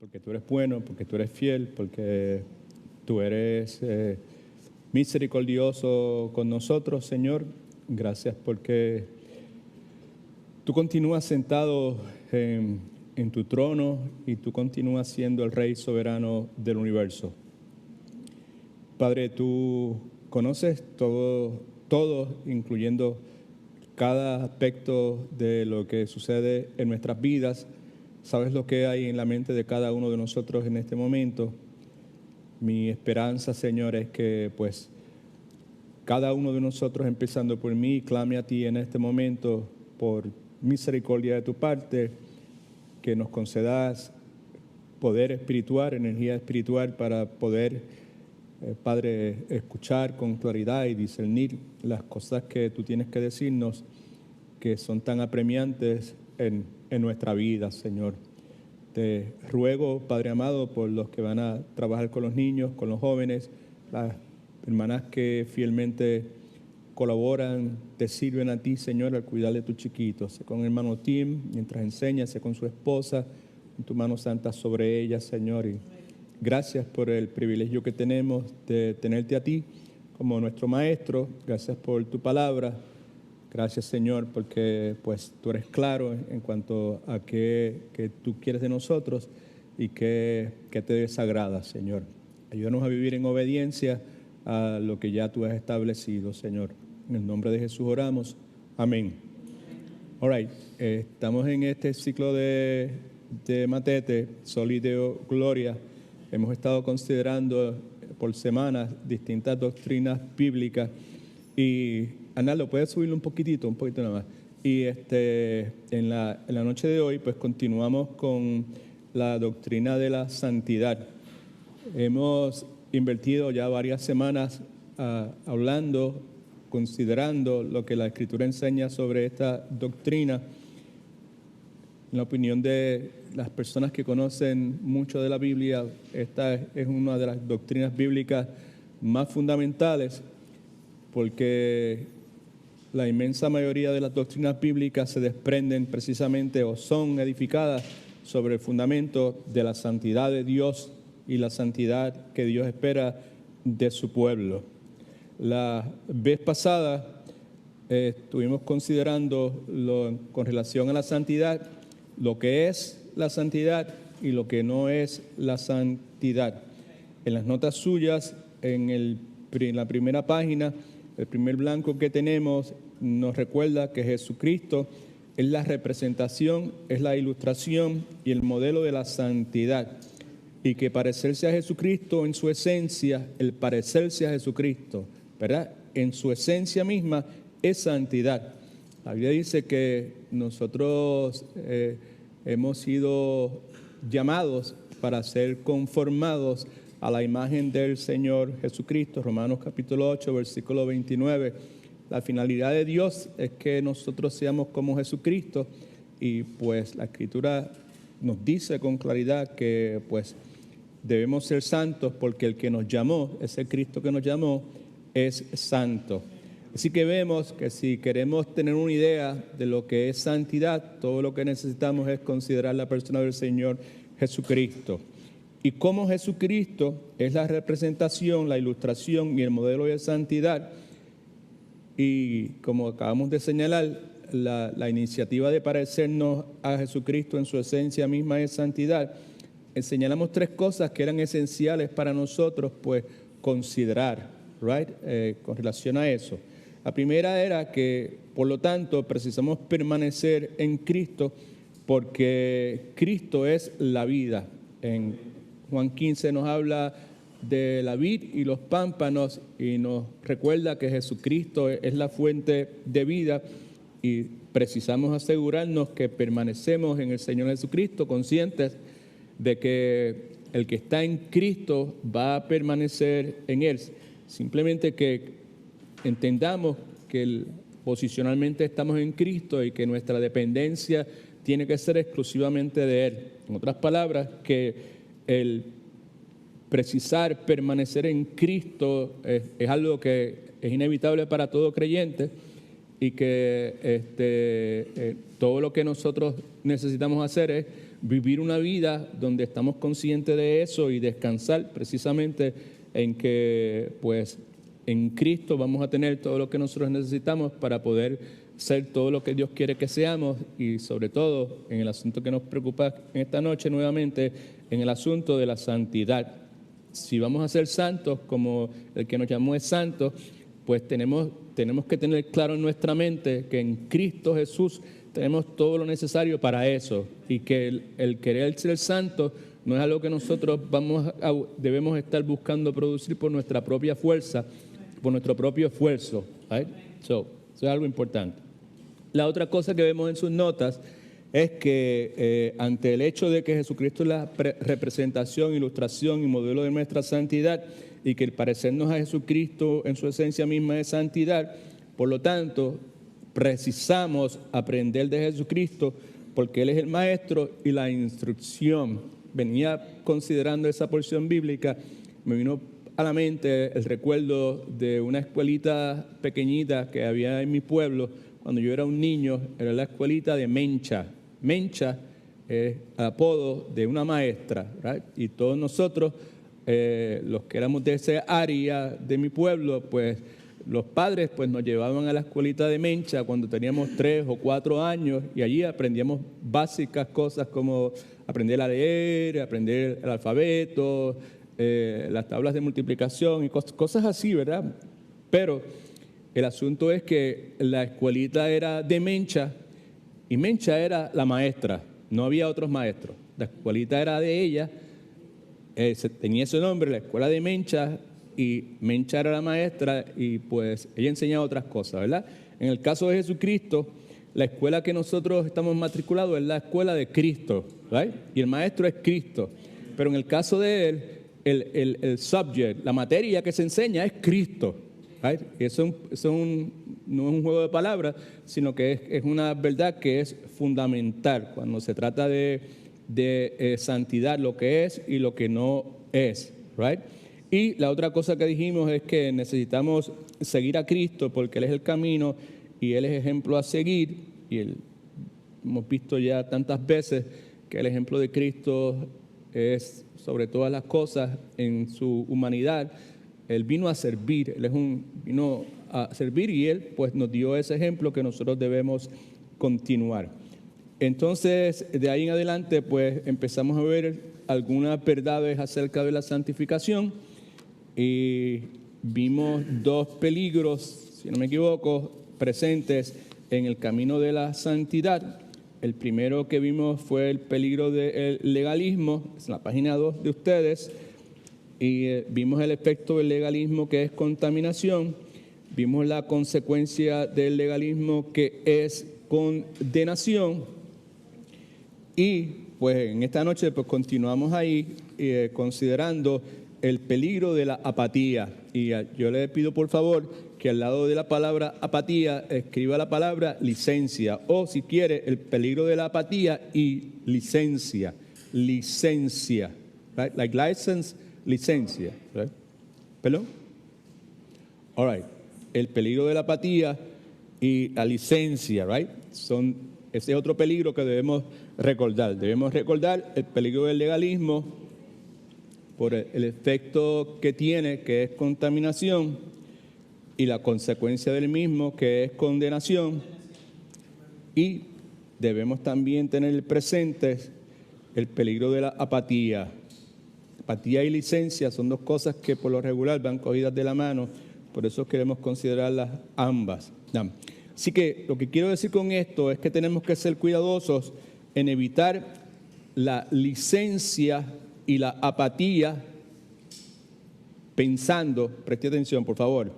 porque tú eres bueno, porque tú eres fiel, porque tú eres misericordioso con nosotros, Señor. Gracias porque tú continúas sentado en tu trono y tú continúas siendo el Rey soberano del universo. Padre, tú conoces todo, incluyendo cada aspecto de lo que sucede en nuestras vidas. Sabes lo que hay en la mente de cada uno de nosotros en este momento. Mi esperanza, Señor, es que pues cada uno de nosotros, empezando por mí, clame a ti en este momento por misericordia de tu parte, que nos concedas poder espiritual, energía espiritual para poder, Padre, escuchar con claridad y discernir las cosas que tú tienes que decirnos, que son tan apremiantes en nuestra vida, Señor. Te ruego, Padre amado, por los que van a trabajar con los niños, con los jóvenes, las hermanas que fielmente colaboran, te sirven a ti, Señor, al cuidar de tus chiquitos. Sé con el hermano Tim, mientras enseña, sé con su esposa, en tu mano santa sobre ella, Señor. Y gracias por el privilegio que tenemos de tenerte a ti como nuestro maestro. Gracias por tu palabra. Gracias, Señor, porque pues tú eres claro en cuanto a qué tú quieres de nosotros y qué te desagrada, Señor. Ayúdanos a vivir en obediencia a lo que ya tú has establecido, Señor. En el nombre de Jesús oramos. Amén. All right. Estamos en este ciclo de Matete, Soli Deo Gloria. Hemos estado considerando por semanas distintas doctrinas bíblicas. Y Arnaldo, ¿puedes subirlo un poquito nada más? Y en la noche de hoy, pues continuamos con la doctrina de la santidad. Hemos invertido ya varias semanas hablando, considerando lo que la Escritura enseña sobre esta doctrina. En la opinión de las personas que conocen mucho de la Biblia, esta es una de las doctrinas bíblicas más fundamentales, porque la inmensa mayoría de las doctrinas bíblicas se desprenden precisamente o son edificadas sobre el fundamento de la santidad de Dios y la santidad que Dios espera de su pueblo. La vez pasada estuvimos considerando con relación a la santidad, lo que es la santidad y lo que no es la santidad. En las notas suyas, en la primera página, el primer blanco que tenemos nos recuerda que Jesucristo es la representación, es la ilustración y el modelo de la santidad. Y que parecerse a Jesucristo en su esencia, el parecerse a Jesucristo, ¿verdad? En su esencia misma es santidad. La Biblia dice que nosotros hemos sido llamados para ser conformados a la imagen del Señor Jesucristo. Romanos capítulo 8, versículo 29. La finalidad de Dios es que nosotros seamos como Jesucristo, y pues la Escritura nos dice con claridad que pues debemos ser santos porque el que nos llamó, ese Cristo que nos llamó, es santo. Así que vemos que si queremos tener una idea de lo que es santidad, todo lo que necesitamos es considerar la persona del Señor Jesucristo. Y como Jesucristo es la representación, la ilustración y el modelo de santidad, y como acabamos de señalar, la iniciativa de parecernos a Jesucristo en su esencia misma es santidad, señalamos tres cosas que eran esenciales para nosotros pues considerar, right? Con relación a eso. La primera era que, por lo tanto, precisamos permanecer en Cristo porque Cristo es la vida. En Juan 15 nos habla de la vid y los pámpanos y nos recuerda que Jesucristo es la fuente de vida, y precisamos asegurarnos que permanecemos en el Señor Jesucristo, conscientes de que el que está en Cristo va a permanecer en Él. Simplemente que entendamos que posicionalmente estamos en Cristo y que nuestra dependencia tiene que ser exclusivamente de Él. En otras palabras, que el precisar permanecer en Cristo es algo que es inevitable para todo creyente, y que todo lo que nosotros necesitamos hacer es vivir una vida donde estamos conscientes de eso y descansar precisamente en que pues en Cristo vamos a tener todo lo que nosotros necesitamos para poder ser todo lo que Dios quiere que seamos, y sobre todo en el asunto que nos preocupa en esta noche nuevamente, en el asunto de la santidad. Si vamos a ser santos como el que nos llamó es santo, pues tenemos que tener claro en nuestra mente que en Cristo Jesús tenemos todo lo necesario para eso, y que el querer ser santo no es algo que nosotros debemos estar buscando producir por nuestra propia fuerza, por nuestro propio esfuerzo. Right? Eso es algo importante. La otra cosa que vemos en sus notas es que ante el hecho de que Jesucristo es la representación, ilustración y modelo de nuestra santidad, y que el parecernos a Jesucristo en su esencia misma es santidad, por lo tanto, precisamos aprender de Jesucristo porque Él es el maestro y la instrucción. Venía considerando esa porción bíblica, me vino a la mente el recuerdo de una escuelita pequeñita que había en mi pueblo cuando yo era un niño. Era la escuelita de Mencha. Mencha es el apodo de una maestra, right? Y todos nosotros, los que éramos de esa área de mi pueblo, pues los padres pues nos llevaban a la escuelita de Mencha cuando teníamos 3 o 4 años, y allí aprendíamos básicas cosas como aprender a leer, aprender el alfabeto, las tablas de multiplicación y cosas así, ¿verdad? Pero el asunto es que la escuelita era de Mencha y Mencha era la maestra, no había otros maestros. La escuelita era de ella, tenía ese nombre, la escuela de Mencha, y Mencha era la maestra, y pues ella enseñaba otras cosas, ¿verdad? En el caso de Jesucristo, la escuela que nosotros estamos matriculados es la escuela de Cristo, ¿right? Y el maestro es Cristo. Pero en el caso de él, el subject, la materia que se enseña es Cristo, right? Y eso no es un juego de palabras, sino que es una verdad que es fundamental cuando se trata de santidad, lo que es y lo que no es, right? Y la otra cosa que dijimos es que necesitamos seguir a Cristo porque Él es el camino y Él es ejemplo a seguir. Y hemos visto ya tantas veces que el ejemplo de Cristo es sobre todas las cosas en su humanidad. Él vino a servir, vino a servir, y Él pues nos dio ese ejemplo que nosotros debemos continuar. Entonces, de ahí en adelante pues empezamos a ver algunas verdades acerca de la santificación, y vimos 2 peligros, si no me equivoco, presentes en el camino de la santidad. El primero que vimos fue el peligro del legalismo, es en la página 2 de ustedes, y vimos el efecto del legalismo, que es contaminación. Vimos la consecuencia del legalismo, que es condenación. Y pues en esta noche pues continuamos ahí considerando el peligro de la apatía. Y yo le pido por favor que al lado de la palabra apatía escriba la palabra licencia, o si quiere el peligro de la apatía y licencia, right? Like license, licencia, right? ¿Perdón? All right. El peligro de la apatía y la licencia, right? Ese es otro peligro que debemos recordar. Debemos recordar el peligro del legalismo por el efecto que tiene, que es contaminación, y la consecuencia del mismo, que es condenación. Y debemos también tener presente el peligro de la apatía. Apatía y licencia son 2 cosas que por lo regular van cogidas de la mano, por eso queremos considerarlas ambas. Así que lo que quiero decir con esto es que tenemos que ser cuidadosos en evitar la licencia y la apatía, pensando, preste atención por favor,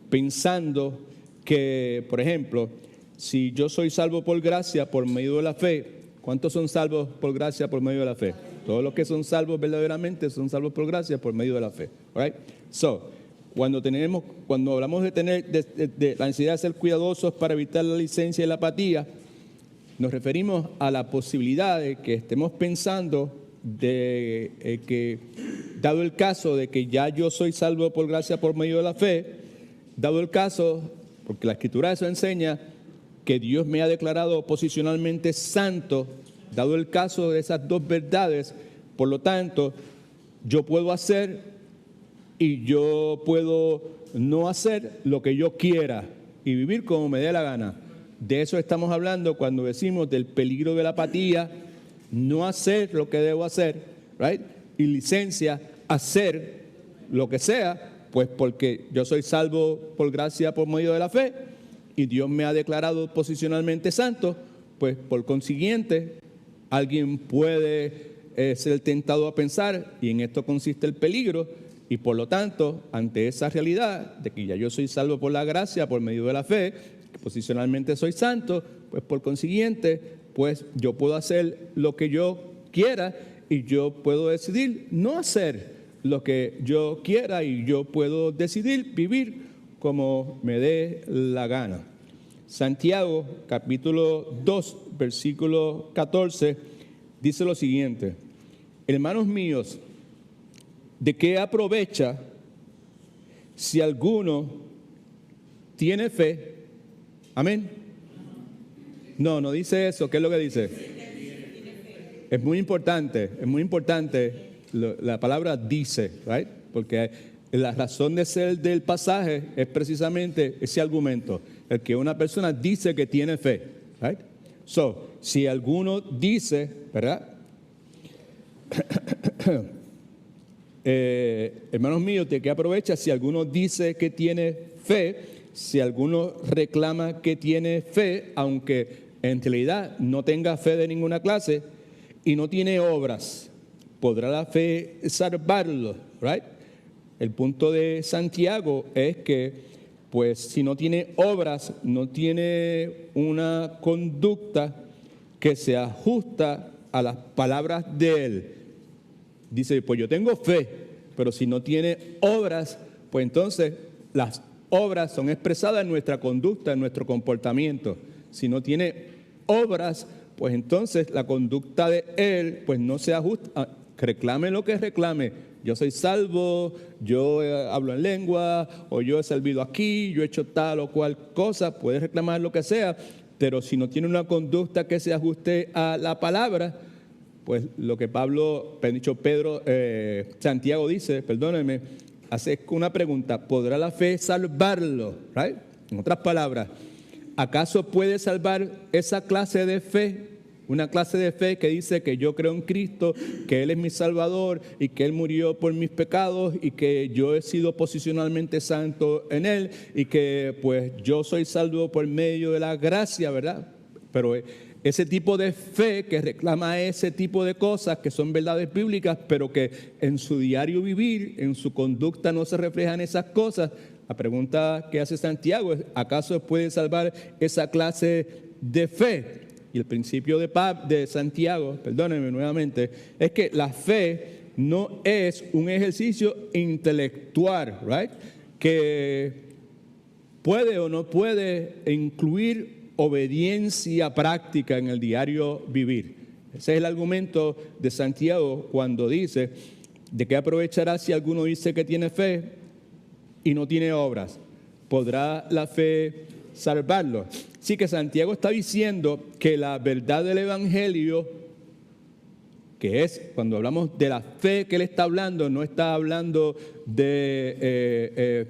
pensando que, por ejemplo, si yo soy salvo por gracia por medio de la fe, ¿cuántos son salvos por gracia por medio de la fe? Todos los que son salvos verdaderamente son salvos por gracia por medio de la fe. All right? So, cuando hablamos de la necesidad de ser cuidadosos para evitar la licencia y la apatía, nos referimos a la posibilidad de que estemos pensando de que, dado el caso de que ya yo soy salvo por gracia por medio de la fe, dado el caso, porque la Escritura eso enseña, que Dios me ha declarado posicionalmente santo, Dado el caso de esas dos verdades, por lo tanto, yo puedo hacer y yo puedo no hacer lo que yo quiera y vivir como me dé la gana. De eso estamos hablando cuando decimos del peligro de la apatía, no hacer lo que debo hacer, right? Y licencia, hacer lo que sea, pues porque yo soy salvo por gracia por medio de la fe y Dios me ha declarado posicionalmente santo, pues por consiguiente alguien puede ser tentado a pensar, y en esto consiste el peligro, y por lo tanto, ante esa realidad de que ya yo soy salvo por la gracia por medio de la fe, que posicionalmente soy santo, pues por consiguiente, pues yo puedo hacer lo que yo quiera y yo puedo decidir no hacer lo que yo quiera y yo puedo decidir vivir como me dé la gana. Santiago, capítulo 2, versículo 14, dice lo siguiente: hermanos míos, ¿de qué aprovecha si alguno tiene fe? Amén. No dice eso. ¿Qué es lo que dice? Es muy importante la palabra dice, right? Porque la razón de ser del pasaje es precisamente ese argumento, el que una persona dice que tiene fe, right? So, si alguno dice, ¿verdad? Hermanos míos, ¿de qué aprovecha si alguno dice que tiene fe? Si alguno reclama que tiene fe, aunque en realidad no tenga fe de ninguna clase y no tiene obras, ¿podrá la fe salvarlo? Right? El punto de Santiago es que, pues, si no tiene obras, no tiene una conducta que se ajusta a las palabras de él. Dice, pues yo tengo fe, pero si no tiene obras, pues entonces las obras son expresadas en nuestra conducta, en nuestro comportamiento. Si no tiene obras, pues entonces la conducta de él, pues no se ajusta. Reclame lo que reclame. Yo soy salvo, yo hablo en lengua, o yo he servido aquí, yo he hecho tal o cual cosa. Puede reclamar lo que sea, pero si no tiene una conducta que se ajuste a la palabra, pues lo que Santiago dice, perdónenme, hace una pregunta: ¿podrá la fe salvarlo? Right? En otras palabras, ¿acaso puede salvar esa clase de fe? Una clase de fe que dice que yo creo en Cristo, que Él es mi Salvador y que Él murió por mis pecados y que yo he sido posicionalmente santo en Él y que pues yo soy salvo por medio de la gracia, ¿verdad? Pero ese tipo de fe que reclama ese tipo de cosas que son verdades bíblicas, pero que en su diario vivir, en su conducta no se reflejan esas cosas. La pregunta que hace Santiago es: ¿acaso puede salvar esa clase de fe? Y el principio de Santiago, perdónenme nuevamente, es que la fe no es un ejercicio intelectual, right? Que puede o no puede incluir obediencia práctica en el diario vivir. Ese es el argumento de Santiago cuando dice: ¿de qué aprovechará si alguno dice que tiene fe y no tiene obras? ¿Podrá la fe salvarlo? Sí, que Santiago está diciendo que la verdad del Evangelio, que es, cuando hablamos de la fe que él está hablando, no está hablando de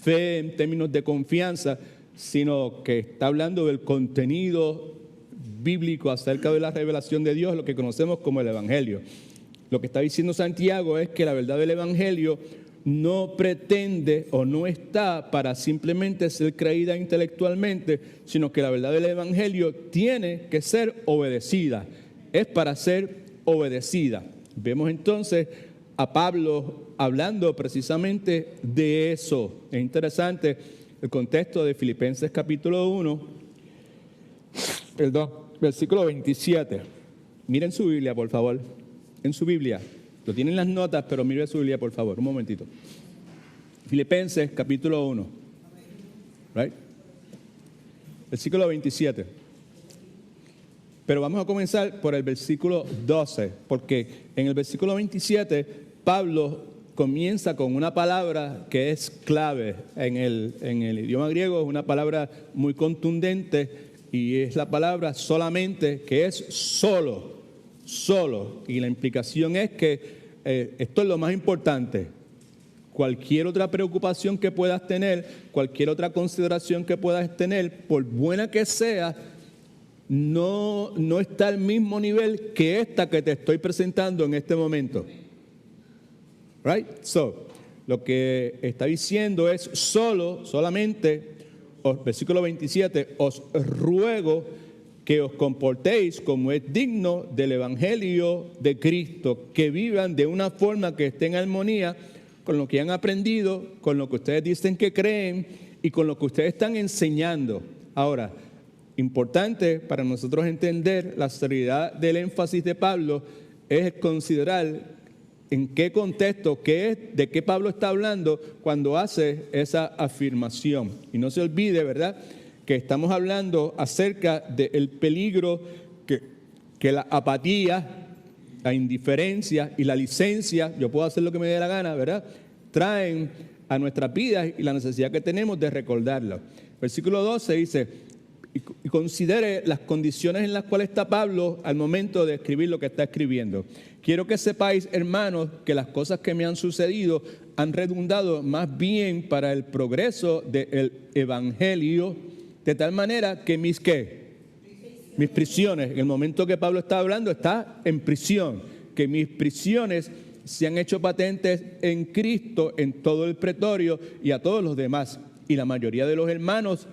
fe en términos de confianza, sino que está hablando del contenido bíblico acerca de la revelación de Dios, lo que conocemos como el Evangelio. Lo que está diciendo Santiago es que la verdad del Evangelio no pretende o no está para simplemente ser creída intelectualmente, sino que la verdad del Evangelio tiene que ser obedecida, es para ser obedecida. Vemos entonces a Pablo hablando precisamente de eso. Es interesante el contexto de Filipenses capítulo 1, versículo 27. Miren su Biblia, por favor, en su Biblia. Lo tienen las notas, pero mire su Biblia, por favor, un momentito. Filipenses, capítulo 1. Right? Versículo 27. Pero vamos a comenzar por el versículo 12, porque en el versículo 27, Pablo comienza con una palabra que es clave en el idioma griego, es una palabra muy contundente y es la palabra solamente, que es solo. Y la implicación es que esto es lo más importante. Cualquier otra preocupación que puedas tener, cualquier otra consideración que puedas tener, por buena que sea, no está al mismo nivel que esta que te estoy presentando en este momento. Right? So, lo que está diciendo es solamente, versículo 27, os ruego que os comportéis como es digno del Evangelio de Cristo, que vivan de una forma que esté en armonía con lo que han aprendido, con lo que ustedes dicen que creen y con lo que ustedes están enseñando. Ahora, importante para nosotros entender la seriedad del énfasis de Pablo es considerar en qué contexto, de qué Pablo está hablando cuando hace esa afirmación. Y no se olvide, ¿verdad?, que estamos hablando acerca del peligro que la apatía, la indiferencia y la licencia, yo puedo hacer lo que me dé la gana, ¿verdad?, traen a nuestras vidas y la necesidad que tenemos de recordarlo. Versículo 12 dice, y considere las condiciones en las cuales está Pablo al momento de escribir lo que está escribiendo. Quiero que sepáis, hermanos, que las cosas que me han sucedido han redundado más bien para el progreso del Evangelio, de tal manera que mis prisiones, en el momento que Pablo está hablando, está en prisión, que mis prisiones se han hecho patentes en Cristo, en todo el pretorio y a todos los demás. Y la mayoría de los hermanos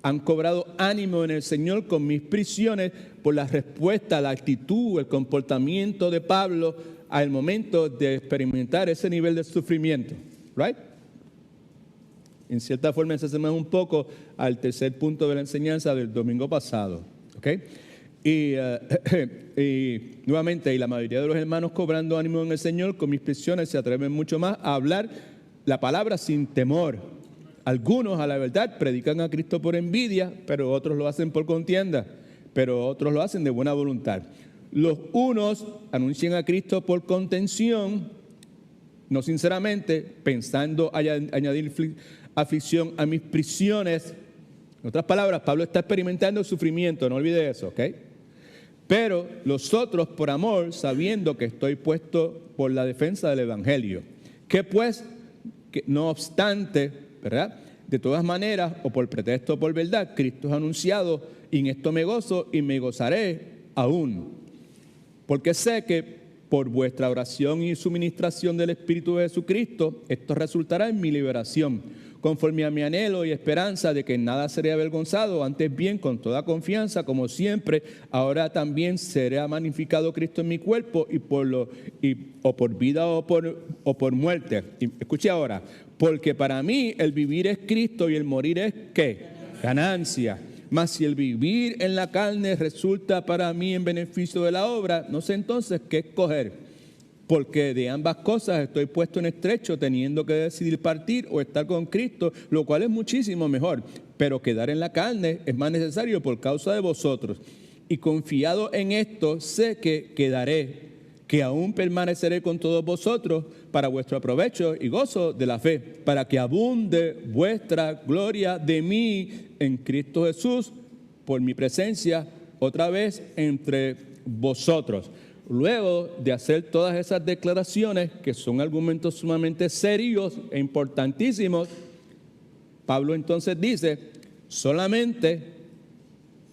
han cobrado ánimo en el Señor con mis prisiones por la respuesta, la actitud, el comportamiento de Pablo al momento de experimentar ese nivel de sufrimiento. Right? En cierta forma se asemeja un poco al tercer punto de la enseñanza del domingo pasado. ¿Okay? Y nuevamente, y la mayoría de los hermanos cobrando ánimo en el Señor con mis prisiones se atreven mucho más a hablar la palabra sin temor. Algunos, a la verdad, predican a Cristo por envidia, pero otros lo hacen por contienda, pero otros lo hacen de buena voluntad. Los unos anuncian a Cristo por contención, no sinceramente, pensando añadir aflicción a mis prisiones. En otras palabras, Pablo está experimentando sufrimiento, no olvide eso, ¿ok? Pero los otros por amor, sabiendo que estoy puesto por la defensa del Evangelio. Que pues, que no obstante, ¿verdad?, de todas maneras, o por pretexto o por verdad, Cristo es anunciado, y en esto me gozo y me gozaré aún. Porque sé que por vuestra oración y suministración del Espíritu de Jesucristo, esto resultará en mi liberación, conforme a mi anhelo y esperanza de que en nada seré avergonzado, antes bien con toda confianza, como siempre, ahora también será magnificado Cristo en mi cuerpo, o por vida o por muerte. Y escuche ahora, porque para mí el vivir es Cristo y el morir es ¿qué? Ganancia. Mas si el vivir en la carne resulta para mí en beneficio de la obra, no sé entonces qué escoger. Porque de ambas cosas estoy puesto en estrecho, teniendo que decidir partir o estar con Cristo, lo cual es muchísimo mejor. Pero quedar en la carne es más necesario por causa de vosotros. Y confiado en esto, sé que quedaré, que aún permaneceré con todos vosotros para vuestro provecho y gozo de la fe, para que abunde vuestra gloria de mí en Cristo Jesús, por mi presencia otra vez entre vosotros. Luego de hacer todas esas declaraciones, que son argumentos sumamente serios e importantísimos, Pablo entonces dice, solamente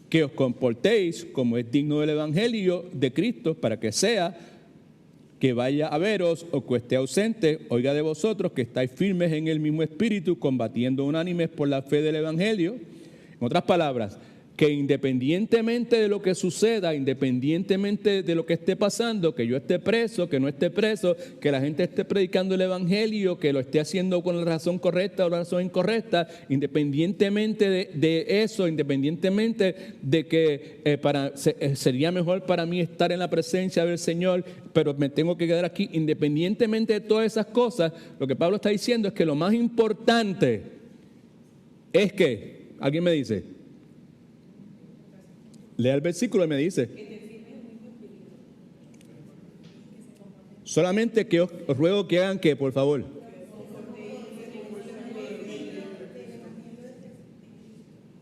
que os comportéis como es digno del Evangelio de Cristo, para que sea que vaya a veros o que esté ausente, oiga de vosotros que estáis firmes en el mismo espíritu, combatiendo unánimes por la fe del Evangelio. En otras palabras, que independientemente de lo que suceda, independientemente de lo que esté pasando, que yo esté preso, que no esté preso, que la gente esté predicando el Evangelio, que lo esté haciendo con la razón correcta o la razón incorrecta, independientemente de eso, independientemente de que sería mejor para mí estar en la presencia del Señor, pero me tengo que quedar aquí, independientemente de todas esas cosas, lo que Pablo está diciendo es que lo más importante es que, ¿alguien me dice? Lea el versículo y me dice, solamente que os ruego que hagan ¿qué? Por favor.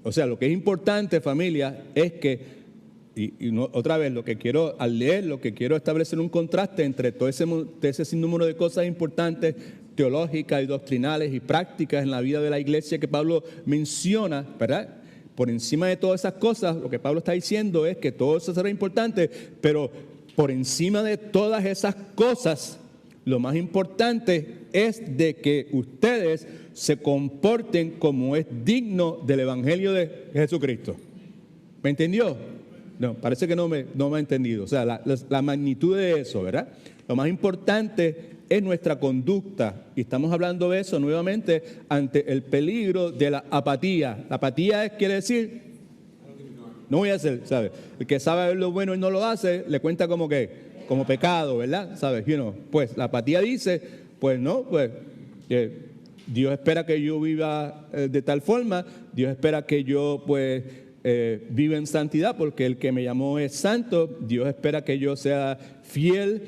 O sea, lo que es importante, familia, es que, otra vez, lo que quiero, al leer, lo que quiero establecer un contraste entre todo ese sinnúmero de cosas importantes, teológicas y doctrinales y prácticas en la vida de la iglesia que Pablo menciona, ¿verdad? Por encima de todas esas cosas, lo que Pablo está diciendo es que todo eso será importante, pero por encima de todas esas cosas, lo más importante es de que ustedes se comporten como es digno del Evangelio de Jesucristo. ¿Me entendió? No, parece que no me ha entendido. O sea, la magnitud de eso, ¿verdad? Lo más importante es nuestra conducta. Y estamos hablando de eso nuevamente ante el peligro de la apatía. La apatía quiere decir, no voy a hacer, ¿sabes? El que sabe lo bueno y no lo hace, le cuenta como pecado, ¿verdad? ¿Sabes? Pues la apatía dice, pues no, pues Dios espera que yo viva de tal forma, Dios espera que yo pues viva en santidad porque el que me llamó es santo, Dios espera que yo sea fiel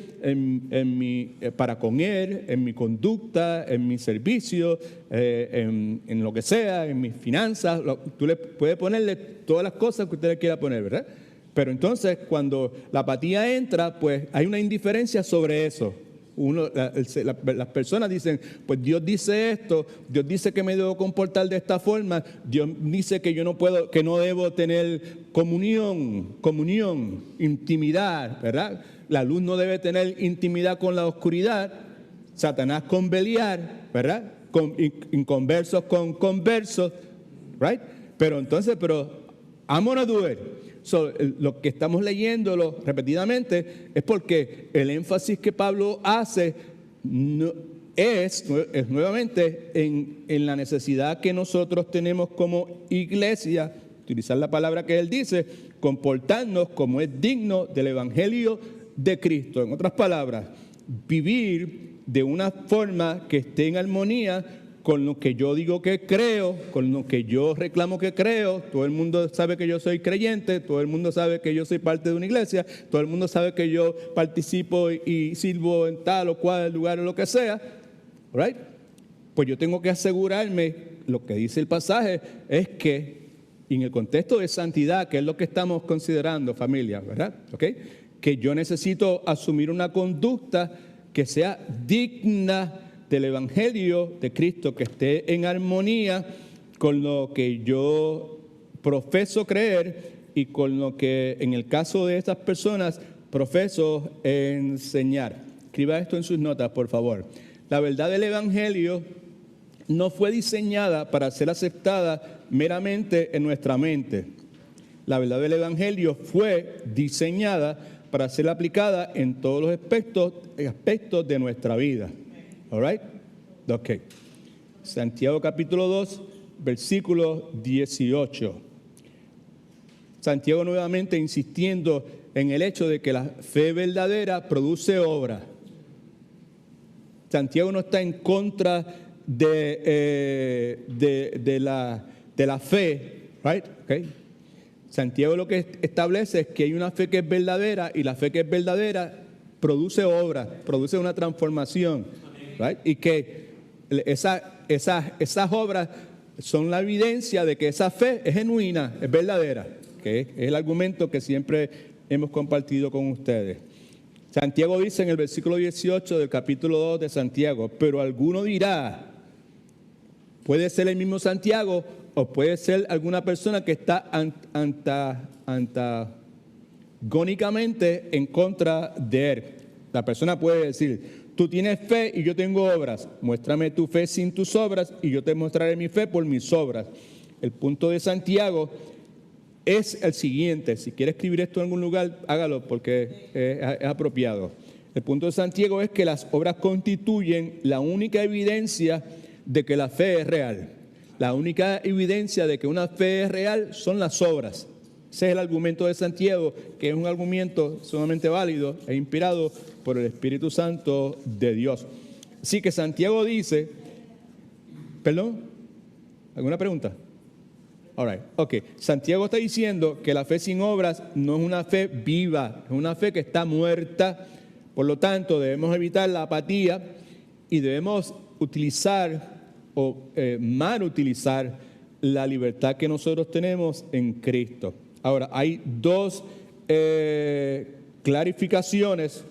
para con Él, en mi conducta, en mi servicio, en lo que sea, en mis finanzas. Tú le puedes ponerle todas las cosas que usted le quiera poner, ¿verdad? Pero entonces cuando la apatía entra, pues hay una indiferencia sobre eso. Las personas dicen, pues Dios dice esto, Dios dice que me debo comportar de esta forma, Dios dice que yo no debo tener comunión, intimidad, ¿verdad? La luz no debe tener intimidad con la oscuridad, Satanás con Beliar, ¿verdad? Inconversos con conversos, right? Pero I'm gonna do it. So, lo que estamos leyéndolo repetidamente es porque el énfasis que Pablo hace es nuevamente en la necesidad que nosotros tenemos como iglesia, utilizar la palabra que él dice, comportarnos como es digno del Evangelio de Cristo. En otras palabras, vivir de una forma que esté en armonía con lo que yo digo que creo, con lo que yo reclamo que creo. Todo el mundo sabe que yo soy creyente, todo el mundo sabe que yo soy parte de una iglesia, todo el mundo sabe que yo participo y sirvo en tal o cual lugar o lo que sea, right? Pues yo tengo que asegurarme, lo que dice el pasaje es que en el contexto de santidad, que es lo que estamos considerando, familia, ¿verdad? ¿Okay? Que yo necesito asumir una conducta que sea digna del Evangelio de Cristo, que esté en armonía con lo que yo profeso creer y con lo que en el caso de estas personas profeso enseñar. Escriba esto en sus notas, por favor. La verdad del Evangelio no fue diseñada para ser aceptada meramente en nuestra mente. La verdad del Evangelio fue diseñada para ser aplicada en todos los aspectos de nuestra vida. All right? Ok. Santiago capítulo 2, versículo 18. Santiago nuevamente insistiendo en el hecho de que la fe verdadera produce obra. Santiago no está en contra de la fe, right? Okay. Santiago lo que establece es que hay una fe que es verdadera y la fe que es verdadera produce obra, produce una transformación, right? Y que esas obras son la evidencia de que esa fe es genuina, es verdadera, que es el argumento que siempre hemos compartido con ustedes. Santiago dice en el versículo 18 del capítulo 2 de Santiago, pero alguno dirá, puede ser el mismo Santiago o puede ser alguna persona que está antagónicamente en contra de él. La persona puede decir, tú tienes fe y yo tengo obras. Muéstrame tu fe sin tus obras y yo te mostraré mi fe por mis obras. El punto de Santiago es el siguiente. Si quiere escribir esto en algún lugar, hágalo porque es apropiado. El punto de Santiago es que las obras constituyen la única evidencia de que la fe es real. La única evidencia de que una fe es real son las obras. Ese es el argumento de Santiago, que es un argumento sumamente válido e inspirado por el Espíritu Santo de Dios. Así que Santiago dice, ¿perdón? ¿Alguna pregunta? All right, ok. Santiago está diciendo que la fe sin obras no es una fe viva, es una fe que está muerta. Por lo tanto, debemos evitar la apatía y debemos utilizar o mal utilizar la libertad que nosotros tenemos en Cristo. Ahora, hay dos clarificaciones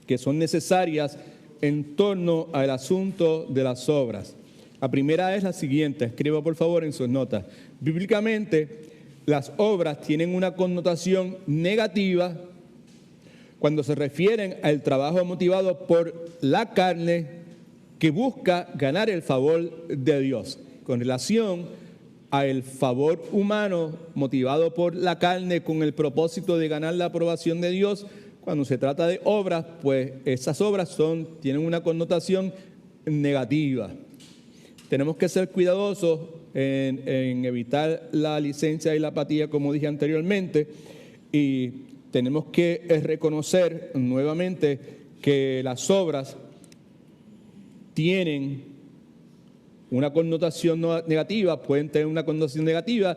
que son necesarias en torno al asunto de las obras. La primera es la siguiente, escriba por favor en sus notas. Bíblicamente, las obras tienen una connotación negativa cuando se refieren al trabajo motivado por la carne que busca ganar el favor de Dios. Con relación al favor humano motivado por la carne con el propósito de ganar la aprobación de Dios, cuando se trata de obras, pues esas obras tienen una connotación negativa. Tenemos que ser cuidadosos en evitar la licencia y la apatía, como dije anteriormente, y tenemos que reconocer nuevamente que las obras tienen una connotación negativa, pueden tener una connotación negativa,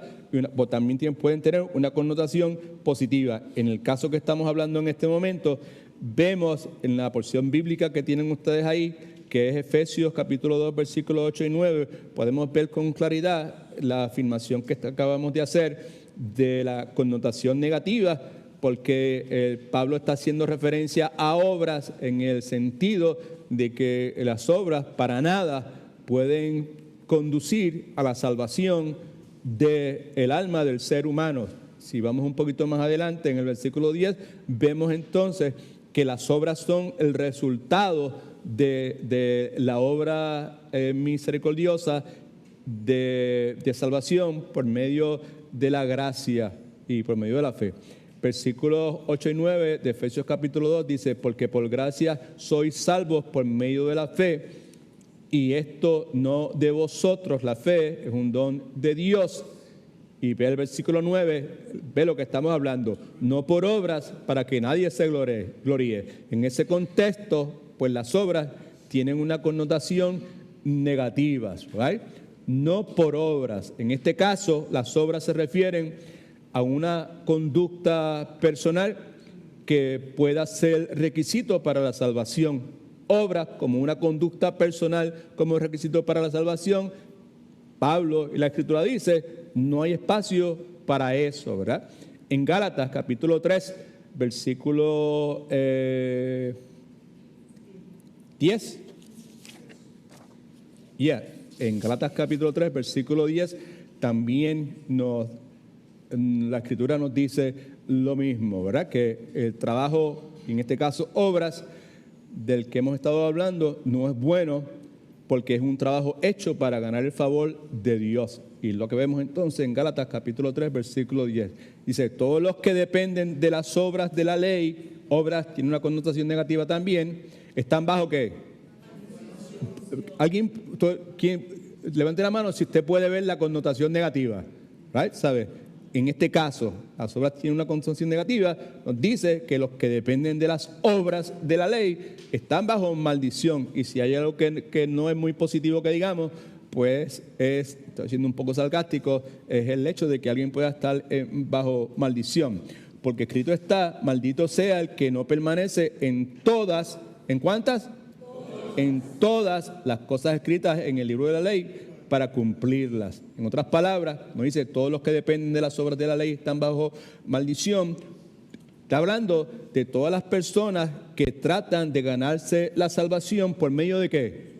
o también pueden tener una connotación positiva. En el caso que estamos hablando en este momento, vemos en la porción bíblica que tienen ustedes ahí, que es Efesios capítulo 2, versículos 8 y 9, podemos ver con claridad la afirmación que acabamos de hacer de la connotación negativa, porque Pablo está haciendo referencia a obras en el sentido de que las obras para nada pueden conducir a la salvación del alma del ser humano. Si vamos un poquito más adelante, en el versículo 10, vemos entonces que las obras son el resultado de la obra misericordiosa de salvación por medio de la gracia y por medio de la fe. Versículos 8 y 9 de Efesios capítulo 2 dice, porque por gracia sois salvos por medio de la fe, y esto no de vosotros, la fe es un don de Dios. Y ve el versículo 9, ve lo que estamos hablando, no por obras para que nadie se gloríe. En ese contexto, pues las obras tienen una connotación negativa, ¿right? No por obras. En este caso, las obras se refieren a una conducta personal que pueda ser requisito para la salvación. Obras como una conducta personal como requisito para la salvación, Pablo y la Escritura dice, no hay espacio para eso, ¿verdad? En Gálatas capítulo 3, versículo 10. En Gálatas capítulo 3, versículo 10, también la Escritura nos dice lo mismo, ¿verdad? Que el trabajo, en este caso obras, del que hemos estado hablando, no es bueno porque es un trabajo hecho para ganar el favor de Dios. Y lo que vemos entonces en Gálatas capítulo 3, versículo 10. Dice, todos los que dependen de las obras de la ley, obras tiene una connotación negativa también, están bajo ¿qué? ¿Quién levante la mano si usted puede ver la connotación negativa? Right? ¿Sabe? En este caso, las obras tienen una connotación negativa, nos dice que los que dependen de las obras de la ley están bajo maldición. Y si hay algo que no es muy positivo que digamos, pues estoy siendo un poco sarcástico, es el hecho de que alguien pueda estar bajo maldición. Porque escrito está, maldito sea el que no permanece en todas, ¿en cuántas? En todas las cosas escritas en el libro de la ley, para cumplirlas. En otras palabras, nos dice, todos los que dependen de las obras de la ley están bajo maldición. Está hablando de todas las personas que tratan de ganarse la salvación por medio de ¿qué?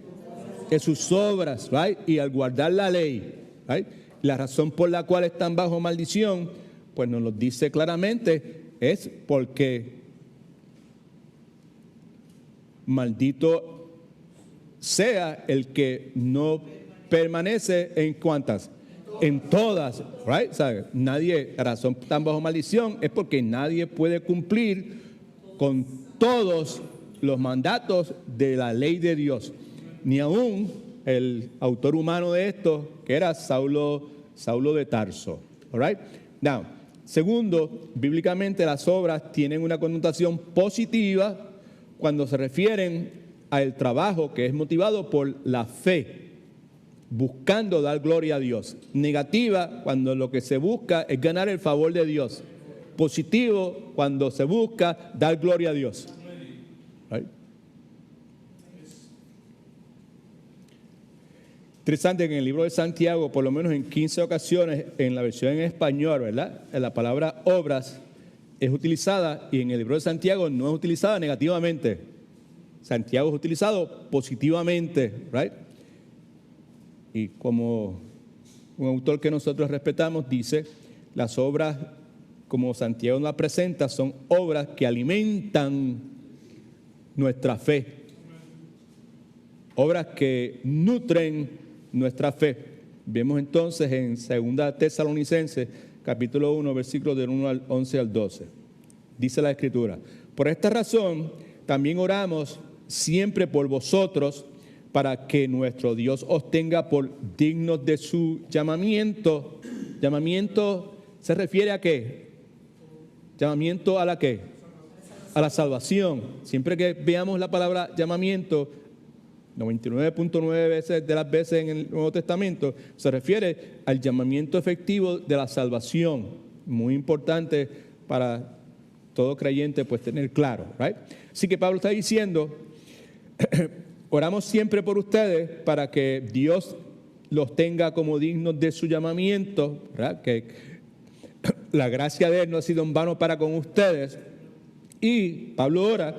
De sus obras, right? Y al guardar la ley, right? La razón por la cual están bajo maldición, pues nos lo dice claramente, es porque maldito sea el que no permanece en ¿cuántas? En todas, right? ¿Sabe? Nadie, la razón tan bajo maldición es porque nadie puede cumplir con todos los mandatos de la ley de Dios. Ni aún el autor humano de esto, que era Saulo de Tarso. All right? Now, segundo, bíblicamente las obras tienen una connotación positiva cuando se refieren al trabajo que es motivado por la fe, buscando dar gloria a Dios. Negativa cuando lo que se busca es ganar el favor de Dios. Positivo cuando se busca dar gloria a Dios. Right? Interesante que en el libro de Santiago, por lo menos en 15 ocasiones, en la versión en español, ¿verdad? La palabra obras es utilizada y en el libro de Santiago no es utilizada negativamente. Santiago es utilizado positivamente, ¿right? Y como un autor que nosotros respetamos dice, las obras, como Santiago nos las presenta, son obras que alimentan nuestra fe. Obras que nutren nuestra fe. Vemos entonces en 2 Tesalonicenses, capítulo 1, versículos del 1 al 11 al 12. Dice la Escritura: por esta razón también oramos siempre por vosotros, para que nuestro Dios os tenga por dignos de su llamamiento. ¿Llamamiento se refiere a qué? ¿Llamamiento a la qué? A la salvación. Siempre que veamos la palabra llamamiento, 99.9 veces de las veces en el Nuevo Testamento, se refiere al llamamiento efectivo de la salvación. Muy importante para todo creyente pues tener claro, ¿right? Así que Pablo está diciendo, oramos siempre por ustedes para que Dios los tenga como dignos de su llamamiento, ¿verdad? Que la gracia de Él no ha sido en vano para con ustedes. Y Pablo ora,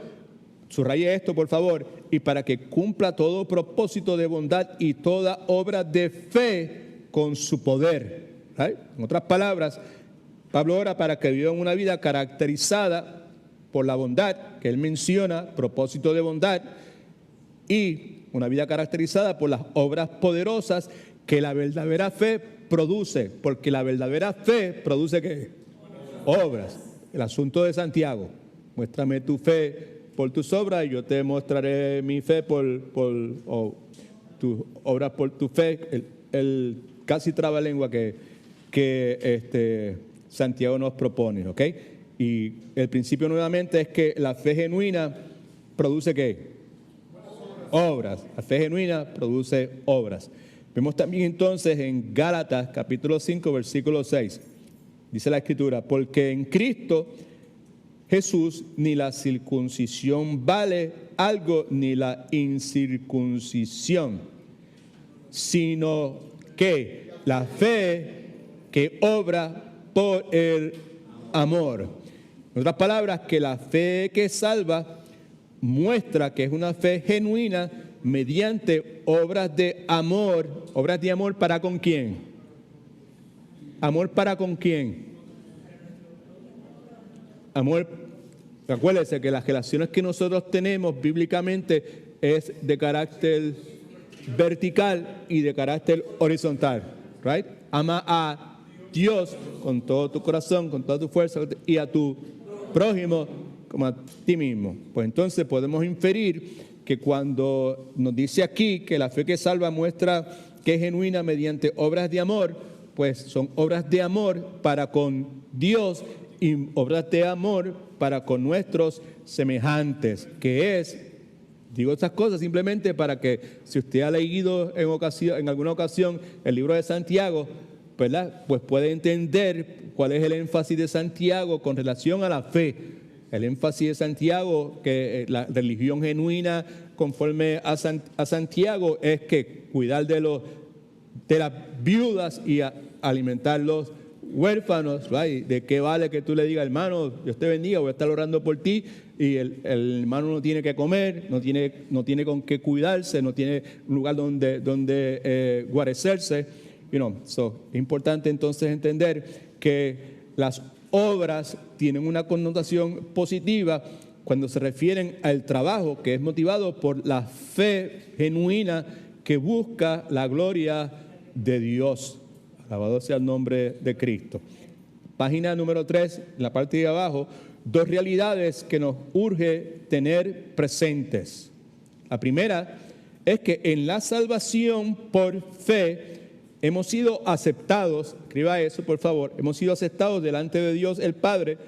subraye esto por favor, y para que cumpla todo propósito de bondad y toda obra de fe con su poder. ¿Right? En otras palabras, Pablo ora para que vivan una vida caracterizada por la bondad, que él menciona, propósito de bondad, y una vida caracterizada por las obras poderosas que la verdadera fe produce, porque la verdadera fe produce ¿qué? Obras. El asunto de Santiago, muéstrame tu fe por tus obras y yo te mostraré mi fe o tus obras por tu fe. El casi trabalengua que Santiago nos propone, ¿ok? Y el principio nuevamente es que la fe genuina produce ¿qué? Obras. La fe genuina produce obras. Vemos también entonces en Gálatas capítulo 5 versículo 6. Dice la Escritura, porque en Cristo Jesús ni la circuncisión vale algo ni la incircuncisión, sino que la fe que obra por el amor. En otras palabras, que la fe que salva muestra que es una fe genuina mediante obras de amor. ¿Obras de amor para con quién? ¿Amor para con quién? Amor, acuérdense que las relaciones que nosotros tenemos bíblicamente es de carácter vertical y de carácter horizontal, right? Ama a Dios con todo tu corazón, con toda tu fuerza y a tu prójimo como a ti mismo. Pues entonces podemos inferir que cuando nos dice aquí que la fe que salva muestra que es genuina mediante obras de amor, pues son obras de amor para con Dios y obras de amor para con nuestros semejantes, que es, digo estas cosas simplemente para que si usted ha leído en alguna ocasión el libro de Santiago, ¿verdad? Pues puede entender cuál es el énfasis de Santiago con relación a la fe. El énfasis de Santiago, que la religión genuina conforme a Santiago es que cuidar de las viudas y alimentar los huérfanos, right? ¿De qué vale que tú le digas, hermano, Dios te bendiga, voy a estar orando por ti, y el hermano no tiene que comer, no tiene con qué cuidarse, no tiene un lugar donde guarecerse? Es importante entonces entender que las obras tienen una connotación positiva cuando se refieren al trabajo que es motivado por la fe genuina que busca la gloria de Dios. Alabado sea el nombre de Cristo. Página número 3, en la parte de abajo, dos realidades que nos urge tener presentes. La primera es que en la salvación por fe hemos sido aceptados, escriba eso por favor, hemos sido aceptados delante de Dios el Padre,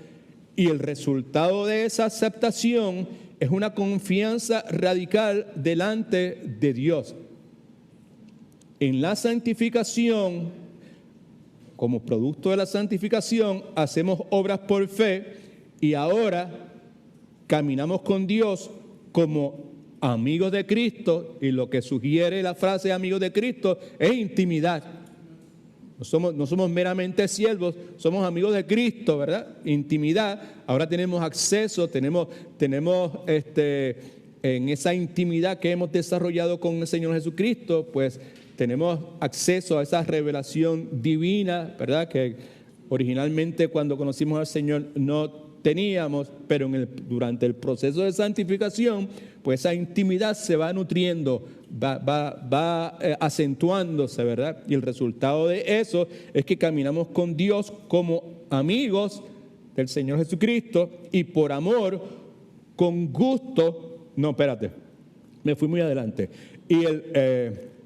y el resultado de esa aceptación es una confianza radical delante de Dios. En la santificación, como producto de la santificación, hacemos obras por fe y ahora caminamos con Dios como amigos de Cristo, y lo que sugiere la frase amigos de Cristo es intimidad. No somos meramente siervos, somos amigos de Cristo, ¿verdad? Intimidad. Ahora tenemos acceso, tenemos en esa intimidad que hemos desarrollado con el Señor Jesucristo, pues tenemos acceso a esa revelación divina, ¿verdad? Que originalmente cuando conocimos al Señor no teníamos, pero durante el proceso de santificación, pues esa intimidad se va nutriendo, va acentuándose, ¿verdad? Y el resultado de eso es que caminamos con Dios como amigos del Señor Jesucristo y por amor, con gusto. No, espérate, me fui muy adelante. Y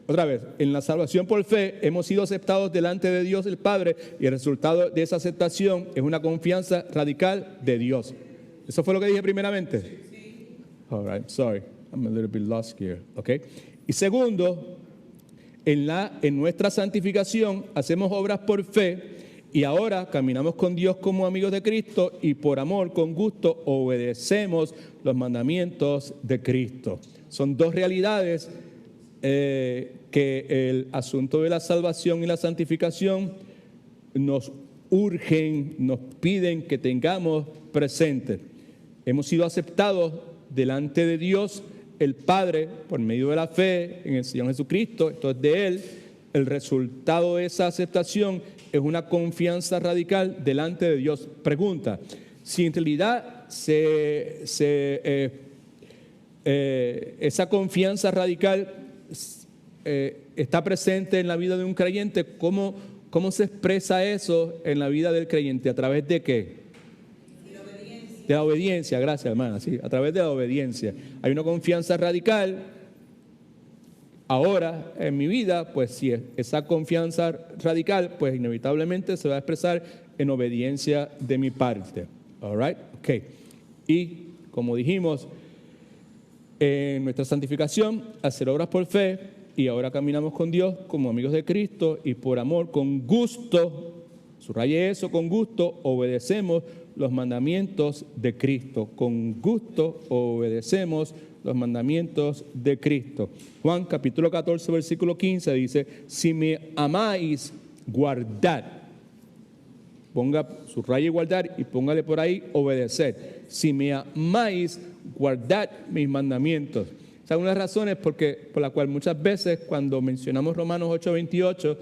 otra vez, en la salvación por fe hemos sido aceptados delante de Dios el Padre, y el resultado de esa aceptación es una confianza radical de Dios. ¿Eso fue lo que dije primeramente? Sí. All right, sorry, I'm a little bit lost here. Okay. Y segundo, en nuestra santificación hacemos obras por fe, y ahora caminamos con Dios como amigos de Cristo, y por amor, con gusto, obedecemos los mandamientos de Cristo. Son dos realidades que el asunto de la salvación y la santificación nos urgen, nos piden que tengamos presente. Hemos sido aceptados delante de Dios el Padre por medio de la fe en el Señor Jesucristo. Esto es de Él. El resultado de esa aceptación es una confianza radical delante de Dios. Pregunta: si en realidad esa confianza radical está presente en la vida de un creyente, ¿cómo se expresa eso en la vida del creyente? ¿A través de qué? De la obediencia. Gracias, hermana. Sí, a través de la obediencia. Hay una confianza radical. Ahora, en mi vida, pues si esa confianza radical, pues inevitablemente se va a expresar en obediencia de mi parte. All right? Ok. Y, como dijimos, en nuestra santificación, hacer obras por fe, y ahora caminamos con Dios como amigos de Cristo, y por amor, con gusto, subraye eso, con gusto, obedecemos los mandamientos de Cristo. Con gusto obedecemos los mandamientos de Cristo. Juan capítulo 14, versículo 15 dice: si me amáis, guardad. Ponga, subraye guardar y póngale por ahí obedecer. Si me amáis, guardad mis mandamientos. O sea, una de las razones por la cual muchas veces cuando mencionamos Romanos 8:28,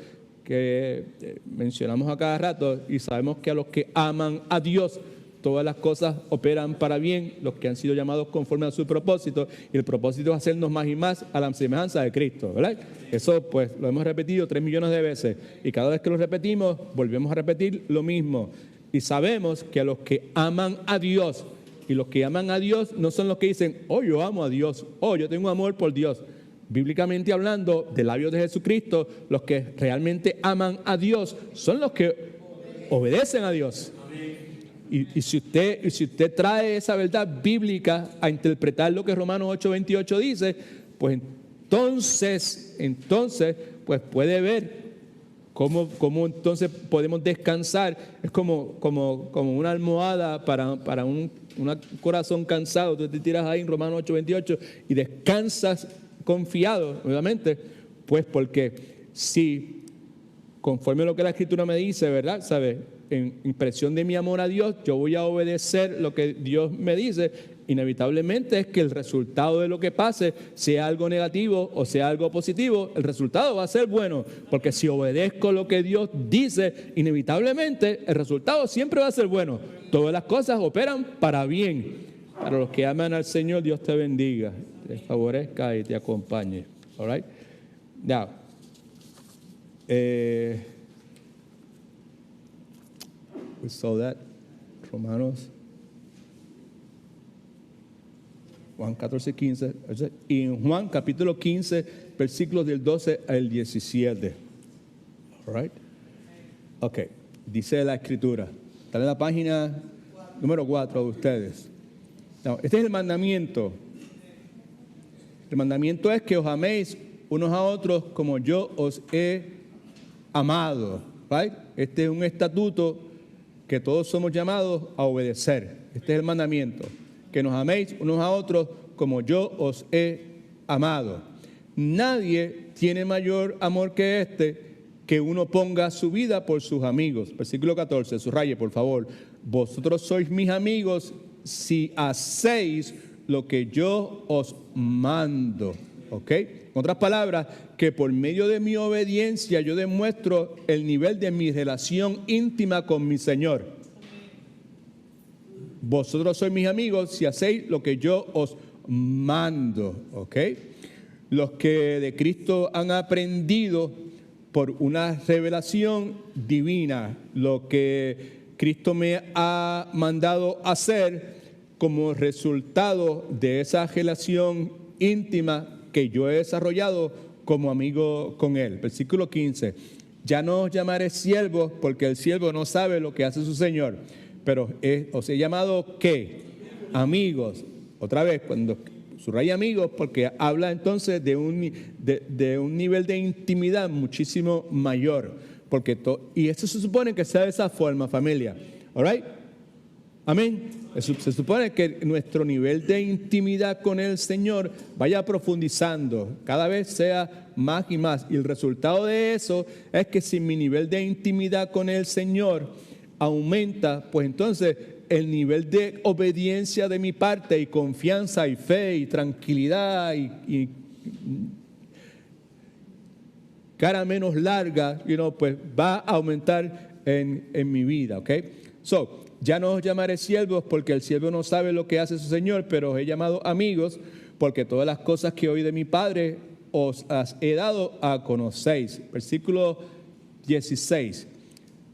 que mencionamos a cada rato, y sabemos que a los que aman a Dios, todas las cosas operan para bien, los que han sido llamados conforme a su propósito, y el propósito es hacernos más y más a la semejanza de Cristo, ¿verdad? Eso pues lo hemos repetido 3 millones de veces, y cada vez que lo repetimos, volvemos a repetir lo mismo. Y sabemos que a los que aman a Dios, y los que aman a Dios no son los que dicen: oh, yo amo a Dios, oh, yo tengo amor por Dios. Bíblicamente hablando, de labios de Jesucristo, los que realmente aman a Dios son los que obedecen a Dios. Y si usted trae esa verdad bíblica a interpretar lo que Romanos 8:28 dice, pues entonces pues puede ver cómo entonces podemos descansar. Es como una almohada para un corazón cansado. Tú te tiras ahí en Romanos 8:28 y descansas confiado, obviamente, pues porque si conforme a lo que la Escritura me dice, ¿verdad? ¿Sabes? En impresión de mi amor a Dios, yo voy a obedecer lo que Dios me dice. Inevitablemente es que el resultado de lo que pase, sea algo negativo o sea algo positivo, el resultado va a ser bueno, porque si obedezco lo que Dios dice, inevitablemente el resultado siempre va a ser bueno. Todas las cosas operan para bien. Para los que aman al Señor, Dios te bendiga, te favorezca y te acompañe. All right? Now, we saw that, Romanos, Juan 14, 15, y en Juan capítulo 15, versículos del 12 al 17. All right? Ok, dice la Escritura. Está en la página número 4 de ustedes. No, este es el mandamiento. El mandamiento es que os améis unos a otros como yo os he amado. Right? Este es un estatuto que todos somos llamados a obedecer. Este es el mandamiento. Que nos améis unos a otros como yo os he amado. Nadie tiene mayor amor que este, que uno ponga su vida por sus amigos. Versículo 14, subraye por favor. Vosotros sois mis amigos si hacéis lo que yo os mando. ¿Ok? En otras palabras, que por medio de mi obediencia yo demuestro el nivel de mi relación íntima con mi Señor. Vosotros sois mis amigos si hacéis lo que yo os mando. ¿Ok? Los que de Cristo han aprendido por una revelación divina, lo que Cristo me ha mandado hacer como resultado de esa relación íntima que yo he desarrollado como amigo con Él. Versículo 15. Ya no os llamaré siervos porque el siervo no sabe lo que hace su Señor, pero os he llamado ¿qué? Amigos. Otra vez, cuando subraya amigos, porque habla entonces de un nivel de intimidad muchísimo mayor. Y esto se supone que sea de esa forma, familia. ¿All right? Amén. Se supone que nuestro nivel de intimidad con el Señor vaya profundizando, cada vez sea más y más. Y el resultado de eso es que si mi nivel de intimidad con el Señor aumenta, pues entonces el nivel de obediencia de mi parte y confianza y fe y tranquilidad y cara menos larga, pues va a aumentar en mi vida, ¿ok? Ya no os llamaré siervos porque el siervo no sabe lo que hace su Señor, pero os he llamado amigos porque todas las cosas que oí de mi Padre os las he dado a conocéis. Versículo 16.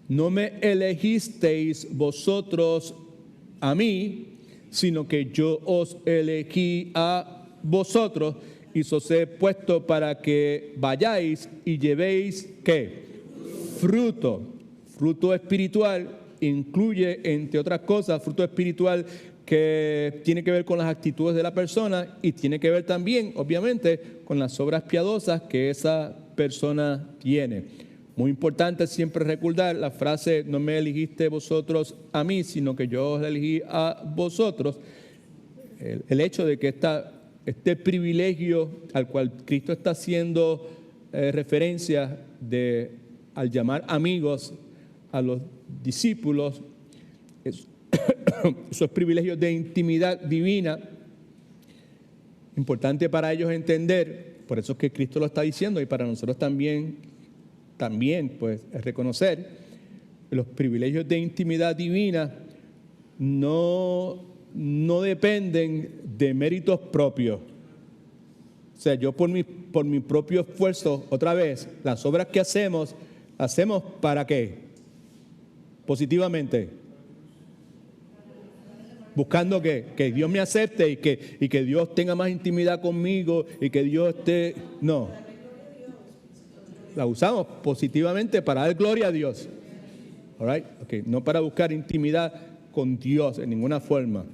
No me elegisteis vosotros a mí, sino que yo os elegí a vosotros y os he puesto para que vayáis y llevéis ¿qué? Fruto. Fruto espiritual incluye, entre otras cosas, fruto espiritual que tiene que ver con las actitudes de la persona y tiene que ver también, obviamente, con las obras piadosas que esa persona tiene. Muy importante siempre recordar la frase, no me elegiste vosotros a mí, sino que yo os elegí a vosotros. El hecho de que este privilegio al cual Cristo está haciendo referencia al llamar amigos a los discípulos, esos privilegios de intimidad divina, importante para ellos entender, por eso es que Cristo lo está diciendo y para nosotros también pues reconocer los privilegios de intimidad divina no dependen de méritos propios. O sea, yo por mi propio esfuerzo, otra vez, las obras que hacemos ¿para qué? Positivamente. Buscando que Dios me acepte y que Dios tenga más intimidad conmigo y que Dios esté... No. La usamos positivamente para dar gloria a Dios. All right? Okay. No para buscar intimidad con Dios en ninguna forma.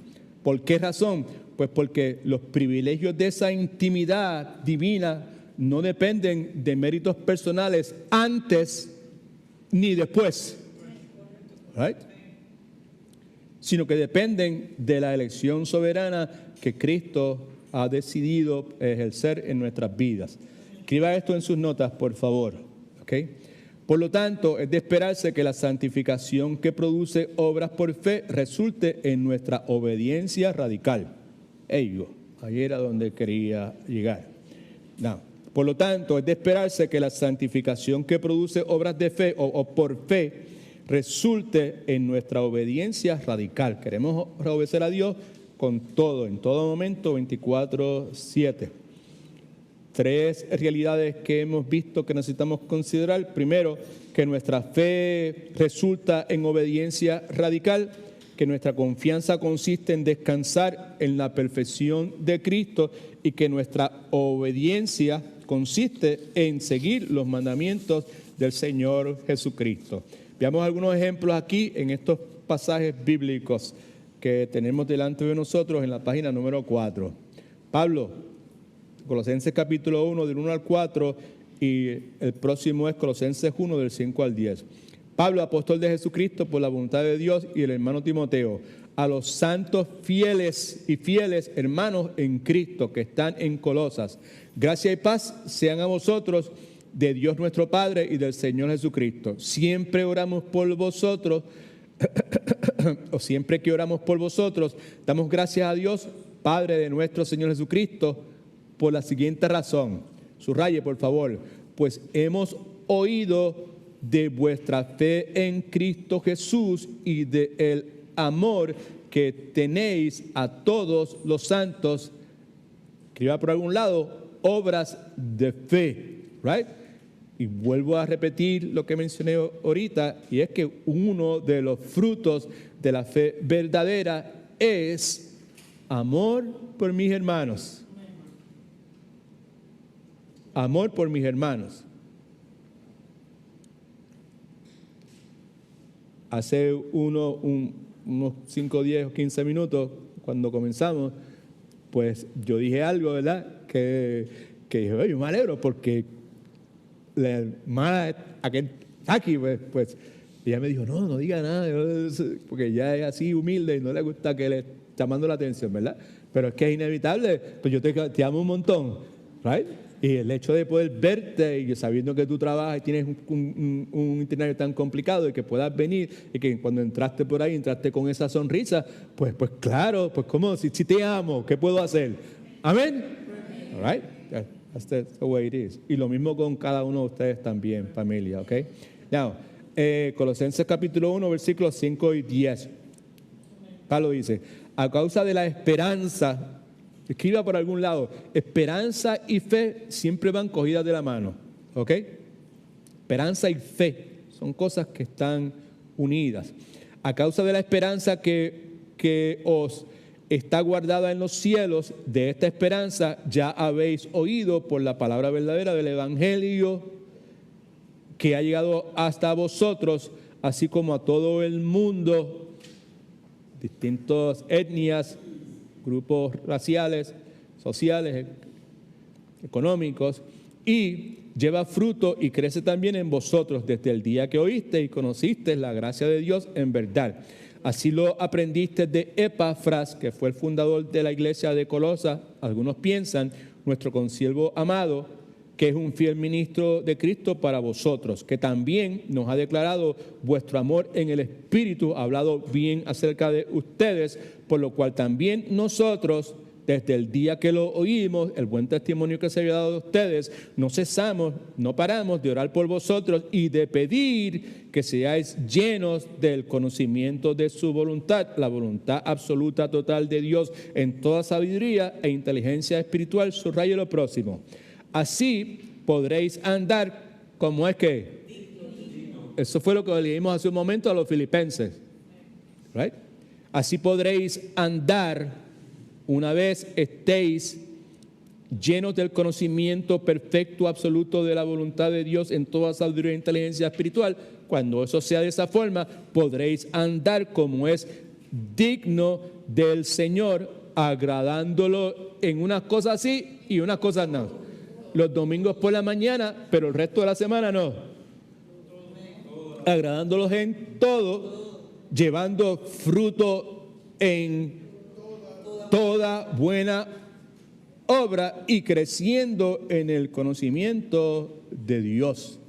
¿Por qué razón? Pues porque los privilegios de esa intimidad divina no dependen de méritos personales antes ni después. Right? Sino que dependen de la elección soberana que Cristo ha decidido ejercer en nuestras vidas. Escriba esto en sus notas, por favor. ¿Okay? Por lo tanto, es de esperarse que la santificación que produce obras por fe resulte en nuestra obediencia radical. Ahí era donde quería llegar. No. Por lo tanto, es de esperarse que la santificación que produce obras de fe o por fe resulte en nuestra obediencia radical. Queremos obedecer a Dios con todo, en todo momento, 24/7. 3 realidades que hemos visto que necesitamos considerar. Primero, que nuestra fe resulta en obediencia radical, que nuestra confianza consiste en descansar en la perfección de Cristo y que nuestra obediencia consiste en seguir los mandamientos del Señor Jesucristo. Veamos algunos ejemplos aquí en estos pasajes bíblicos que tenemos delante de nosotros en la página número 4. Pablo, Colosenses capítulo 1, del 1 al 4, y el próximo es Colosenses 1, del 5 al 10. Pablo, apóstol de Jesucristo, por la voluntad de Dios, y el hermano Timoteo, a los santos fieles y fieles hermanos en Cristo que están en Colosas. Gracia y paz sean a vosotros de Dios nuestro Padre y del Señor Jesucristo. Siempre oramos por vosotros, o siempre que oramos por vosotros, damos gracias a Dios, Padre de nuestro Señor Jesucristo, por la siguiente razón. Subraye, por favor. Pues hemos oído de vuestra fe en Cristo Jesús y de el amor que tenéis a todos los santos. Escriba por algún lado, obras de fe, right? Y vuelvo a repetir lo que mencioné ahorita, y es que uno de los frutos de la fe verdadera es amor por mis hermanos. Amor por mis hermanos. Hace unos 5, 10 o 15 minutos, cuando comenzamos, pues yo dije algo, ¿verdad? Que yo me alegro porque la hermana aquel aquí, pues ella me dijo, no diga nada, porque ella es así humilde y no le gusta que le llamando la atención, ¿verdad? Pero es que es inevitable, pues yo te amo un montón, ¿right? Y el hecho de poder verte y sabiendo que tú trabajas y tienes un itinerario tan complicado y que puedas venir y que cuando entraste por ahí, entraste con esa sonrisa, pues claro, pues como si te amo, ¿qué puedo hacer? Amén. All right? That's the way it is. Y lo mismo con cada uno de ustedes también, familia, ¿ok? Now, Colosenses capítulo 1, versículos 5 y 10. Pablo dice, a causa de la esperanza, escriba por algún lado, esperanza y fe siempre van cogidas de la mano, ¿ok? Esperanza y fe son cosas que están unidas. A causa de la esperanza que os está guardada en los cielos, de esta esperanza ya habéis oído por la palabra verdadera del Evangelio que ha llegado hasta vosotros, así como a todo el mundo, distintas etnias, grupos raciales, sociales, económicos, y lleva fruto y crece también en vosotros desde el día que oíste y conociste la gracia de Dios en verdad. Así lo aprendiste de Epafras, que fue el fundador de la iglesia de Colosas. Algunos piensan, nuestro consiervo amado, que es un fiel ministro de Cristo para vosotros, que también nos ha declarado vuestro amor en el Espíritu, ha hablado bien acerca de ustedes, por lo cual también nosotros, desde el día que lo oímos, el buen testimonio que se había dado de ustedes, no cesamos, no paramos de orar por vosotros y de pedir que seáis llenos del conocimiento de su voluntad, la voluntad absoluta total de Dios en toda sabiduría e inteligencia espiritual. Subrayo lo próximo. Así podréis andar como es que. Eso fue lo que leímos hace un momento a los filipenses. Right? Así podréis andar una vez estéis llenos del conocimiento perfecto, absoluto de la voluntad de Dios en toda sabiduría e inteligencia espiritual. Cuando eso sea de esa forma, podréis andar como es digno del Señor, agradándolo en unas cosas sí y unas cosas no. Los domingos por la mañana, pero el resto de la semana no. Agradándolos en todo, llevando fruto en toda buena obra y creciendo en el conocimiento de Dios.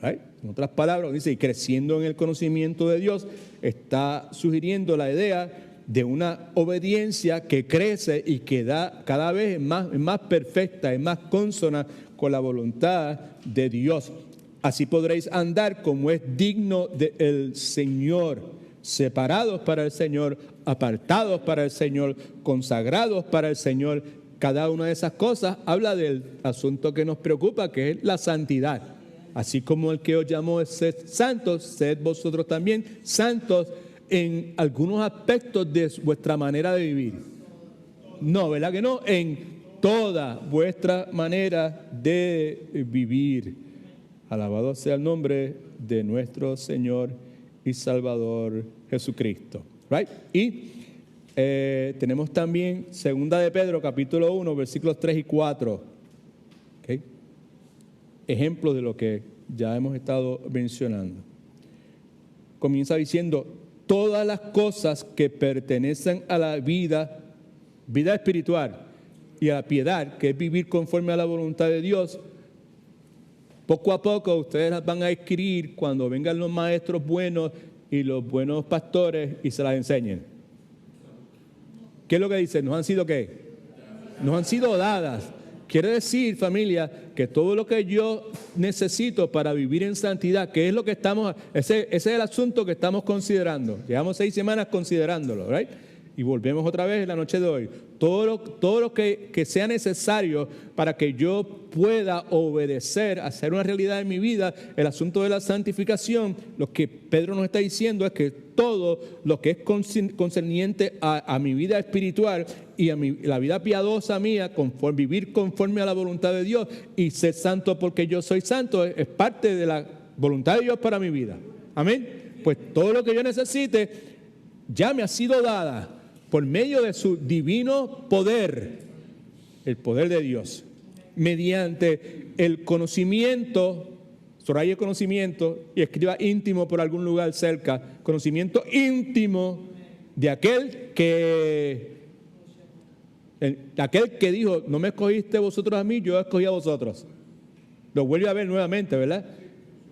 Right? En otras palabras, dice, y creciendo en el conocimiento de Dios, está sugiriendo la idea de una obediencia que crece y que da cada vez más perfecta, es más consona con la voluntad de Dios. Así podréis andar como es digno del Señor, separados para el Señor, apartados para el Señor, consagrados para el Señor. Cada una de esas cosas habla del asunto que nos preocupa, que es la santidad. Así como el que os llamó es sed santos, sed vosotros también santos en algunos aspectos de vuestra manera de vivir. No, ¿verdad que no? En toda vuestra manera de vivir. Alabado sea el nombre de nuestro Señor y Salvador Jesucristo. Right? Y tenemos también 2 de Pedro, capítulo 1, versículos 3 y 4. ¿Okay? Ejemplos de lo que ya hemos estado mencionando. Comienza diciendo, todas las cosas que pertenecen a la vida espiritual y a la piedad, que es vivir conforme a la voluntad de Dios, poco a poco ustedes las van a adquirir cuando vengan los maestros buenos y los buenos pastores y se las enseñen. ¿Qué es lo que dice? ¿Nos han sido qué? Nos han sido dadas. Quiere decir, familia, que todo lo que yo necesito para vivir en santidad, que es lo que ese es el asunto que estamos considerando. Llevamos 6 semanas considerándolo, ¿right? Y volvemos otra vez en la noche de hoy. Todo lo que sea necesario para que yo pueda obedecer, hacer una realidad en mi vida, el asunto de la santificación, lo que Pedro nos está diciendo es que todo lo que es concerniente a mi vida espiritual y a la vida piadosa mía, vivir conforme a la voluntad de Dios y ser santo porque yo soy santo, es parte de la voluntad de Dios para mi vida. Amén. Pues todo lo que yo necesite ya me ha sido dada por medio de su divino poder, el poder de Dios, mediante el conocimiento, subraye conocimiento y escriba íntimo por algún lugar cerca, conocimiento íntimo de aquel que dijo, no me escogiste vosotros a mí, yo escogí a vosotros. Lo vuelve a ver nuevamente, ¿verdad?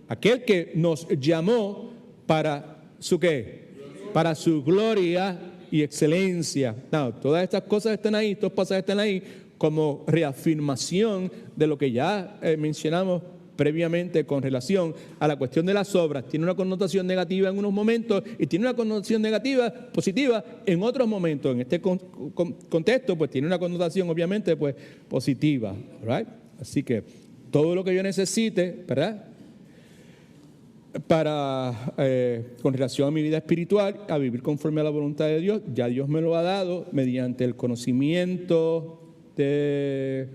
Aquel que nos llamó para su ¿qué? Para su gloria y excelencia. No, todas estas cosas están ahí, estos pasajes están ahí como reafirmación de lo que ya mencionamos previamente con relación a la cuestión de las obras. Tiene una connotación negativa en unos momentos y tiene una connotación negativa, positiva en otros momentos. En este contexto, pues tiene una connotación obviamente pues positiva, ¿right? Así que todo lo que yo necesite, ¿verdad? Con relación a mi vida espiritual, a vivir conforme a la voluntad de Dios, ya Dios me lo ha dado mediante el conocimiento de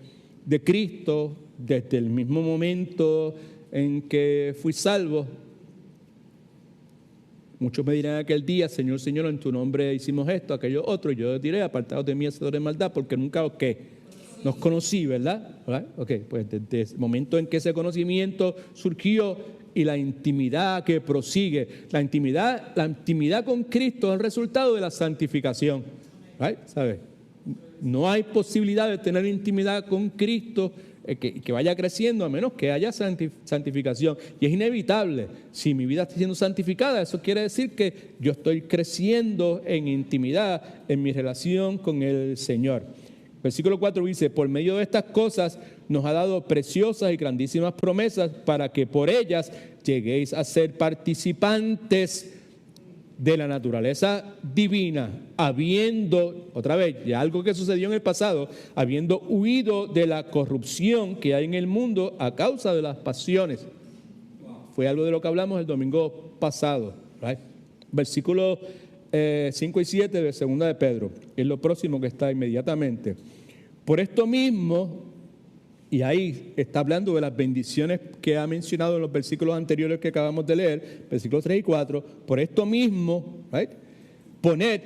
Cristo, desde el mismo momento en que fui salvo. Muchos me dirán aquel día, Señor, Señor, en tu nombre hicimos esto, aquello otro, y yo diré, apartados de mí, hacedores de maldad, porque nunca nos conocí, ¿verdad? Ok, pues desde el momento en que ese conocimiento surgió y la intimidad que prosigue, la intimidad con Cristo es el resultado de la santificación, ¿right? ¿Sabes? No hay posibilidad de tener intimidad con Cristo que vaya creciendo a menos que haya santificación. Y es inevitable. Si mi vida está siendo santificada, eso quiere decir que yo estoy creciendo en intimidad en mi relación con el Señor. Versículo 4 dice, por medio de estas cosas nos ha dado preciosas y grandísimas promesas para que por ellas lleguéis a ser participantes de la naturaleza divina, habiendo, otra vez, ya algo que sucedió en el pasado, habiendo huido de la corrupción que hay en el mundo a causa de las pasiones. Fue algo de lo que hablamos el domingo pasado, ¿right? Versículos 5 y 7 de 2 de Pedro, es lo próximo que está inmediatamente. Por esto mismo, y ahí está hablando de las bendiciones que ha mencionado en los versículos anteriores que acabamos de leer, versículos 3 y 4, por esto mismo, ¿right? Poned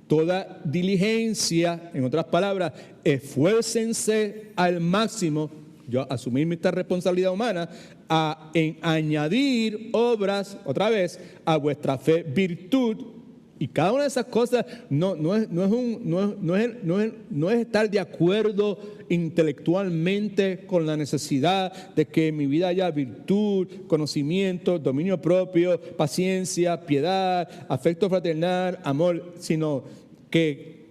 toda diligencia, en otras palabras, esfuércense al máximo, yo asumir esta responsabilidad humana, en añadir obras, otra vez, a vuestra fe virtud. Y cada una de esas cosas no es estar de acuerdo intelectualmente con la necesidad de que en mi vida haya virtud, conocimiento, dominio propio, paciencia, piedad, afecto fraternal, amor, sino que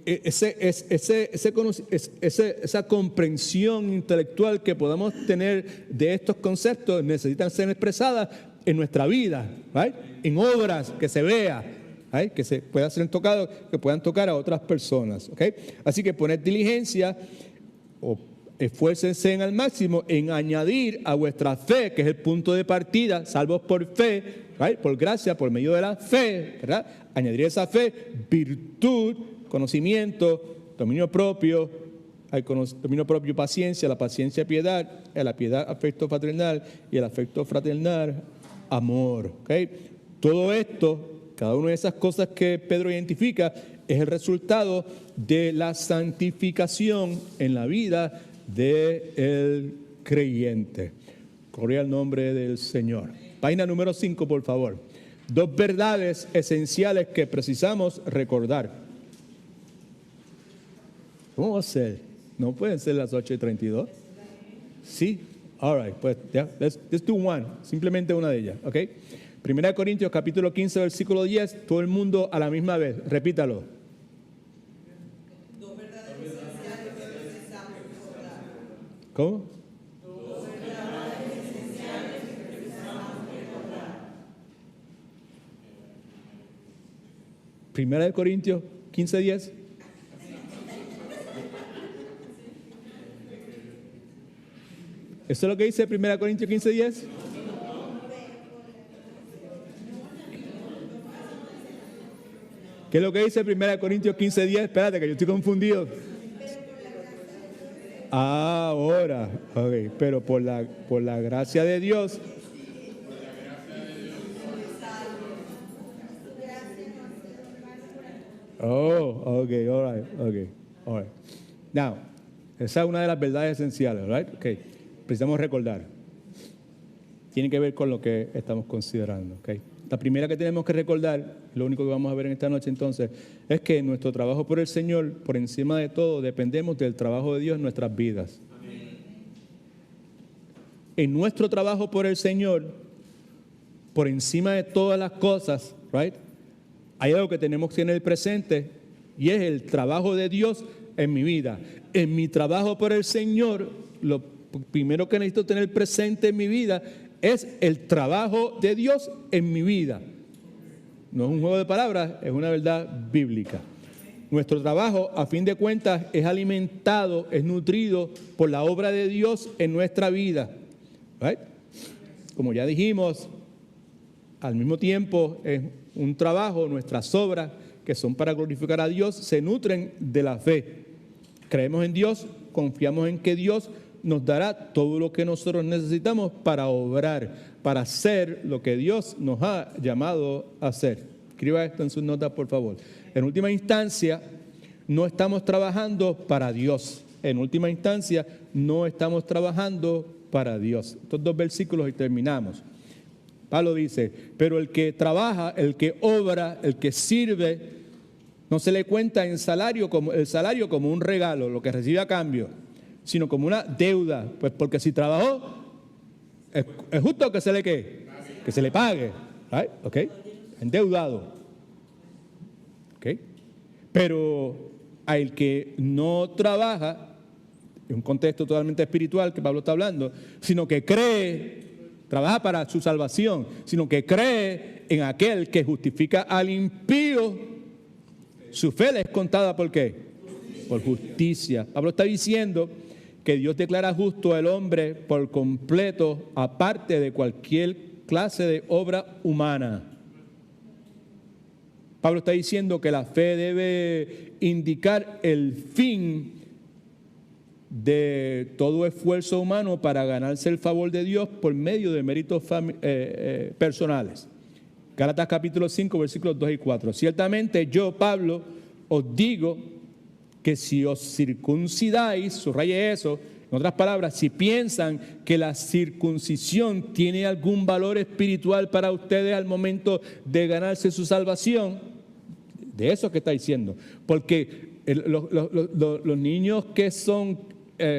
esa comprensión intelectual que podamos tener de estos conceptos necesitan ser expresadas en nuestra vida, ¿right? En obras que se vea. Que se pueda ser tocado, que puedan tocar a otras personas, ¿okay? Así que poned diligencia o esfuércense al máximo en añadir a vuestra fe, que es el punto de partida, salvos por fe, ¿right? Por gracia, por medio de la fe, ¿verdad? Añadir esa fe, virtud, conocimiento, dominio propio, paciencia, la paciencia piedad, a la piedad afecto fraternal y el afecto fraternal amor, ¿okay? Todo esto, cada una de esas cosas que Pedro identifica es el resultado de la santificación en la vida del creyente. Gloria al nombre del Señor. Página número 5, por favor. Dos verdades esenciales que precisamos recordar. ¿Cómo va a ser? ¿No pueden ser las 8:32? Sí. All right, pues let's do one. Simplemente una de ellas, ¿ok? 1 Corintios capítulo 15, versículo 10. Todo el mundo a la misma vez. Repítalo. Dos verdades esenciales que precisamos recordar. ¿Cómo? Dos verdades esenciales que precisamos recordar. 1 Corintios 15, 10. ¿Eso es lo que dice 1 Corintios 15, 10? ¿Qué es lo que dice 1 Corintios 15, 10? Espérate, que yo estoy confundido. Ahora, ok, pero por la gracia de Dios. Oh, ok, all right. Now, esa es una de las verdades esenciales, right? Okay. Precisamos recordar. Tiene que ver con lo que estamos considerando, okay. La primera que tenemos que recordar, lo único que vamos a ver en esta noche entonces, es que nuestro trabajo por el Señor, por encima de todo, dependemos del trabajo de Dios en nuestras vidas. Amén. En nuestro trabajo por el Señor, por encima de todas las cosas, right, hay algo que tenemos que tener presente y es el trabajo de Dios en mi vida. En mi trabajo por el Señor, lo primero que necesito tener presente en mi vida es el trabajo de Dios en mi vida. No es un juego de palabras, es una verdad bíblica. Nuestro trabajo, a fin de cuentas, es alimentado, es nutrido por la obra de Dios en nuestra vida. Right? Como ya dijimos, al mismo tiempo es un trabajo, nuestras obras, que son para glorificar a Dios, se nutren de la fe. Creemos en Dios, confiamos en que Dios nos dará todo lo que nosotros necesitamos para obrar, para hacer lo que Dios nos ha llamado a hacer. Escriba esto en sus notas, por favor. En última instancia, no estamos trabajando para Dios. En última instancia, no estamos trabajando para Dios. Estos dos versículos y terminamos. Pablo dice, pero el que trabaja, el que obra, el que sirve, no se le cuenta el salario como un regalo, lo que recibe a cambio, sino como una deuda. Pues porque si trabajó, es justo que se le ¿qué? Que se le pague. Right? Okay. Endeudado. Okay. Pero al que no trabaja, en un contexto totalmente espiritual que Pablo está hablando, sino que cree, trabaja para su salvación, sino que cree en aquel que justifica al impío, su fe le es contada ¿por qué? Por justicia. Pablo está diciendo que Dios declara justo al hombre por completo, aparte de cualquier clase de obra humana. Pablo está diciendo que la fe debe indicar el fin de todo esfuerzo humano para ganarse el favor de Dios por medio de méritos personales. Gálatas capítulo 5, versículos 2 y 4. Ciertamente yo, Pablo, os digo que si os circuncidáis, subraye eso, en otras palabras, si piensan que la circuncisión tiene algún valor espiritual para ustedes al momento de ganarse su salvación, de eso que está diciendo, porque los niños que son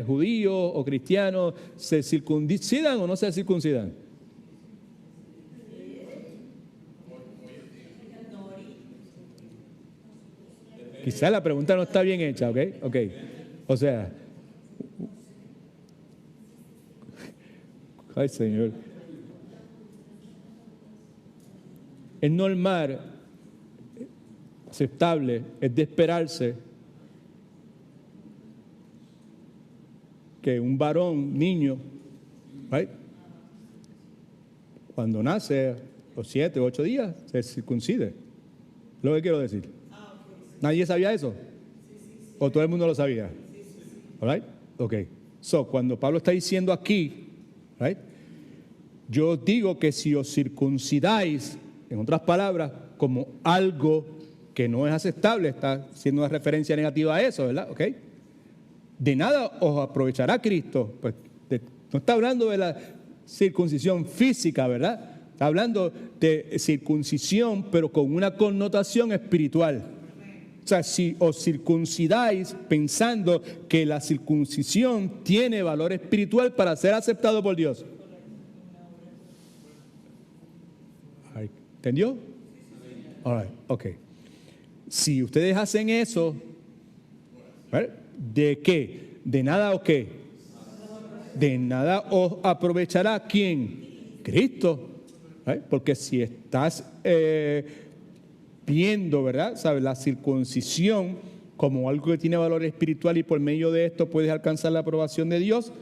judíos o cristianos, ¿se circuncidan o no se circuncidan? Quizás la pregunta no está bien hecha, ¿ok? O sea, ay Señor, es normal, aceptable, es de esperarse que un varón, niño, right, cuando nace, los 7 o 8 días, se circuncide. Lo que quiero decir. ¿Nadie sabía eso? ¿O todo el mundo lo sabía? All right? Ok. So, cuando Pablo está diciendo aquí, right, yo os digo que si os circuncidáis, en otras palabras, como algo que no es aceptable, está haciendo una referencia negativa a eso, ¿verdad? Ok. De nada os aprovechará Cristo. Pues no está hablando de la circuncisión física, ¿verdad? Está hablando de circuncisión, pero con una connotación espiritual. O sea, si os circuncidáis pensando que la circuncisión tiene valor espiritual para ser aceptado por Dios. ¿Entendió? All right, ok. Si ustedes hacen eso, ¿de qué? ¿De nada o qué? De nada os aprovechará ¿quién? Cristo. Porque si estás viendo, ¿verdad? ¿Sabes? La circuncisión como algo que tiene valor espiritual y por medio de esto puedes alcanzar la aprobación de Dios,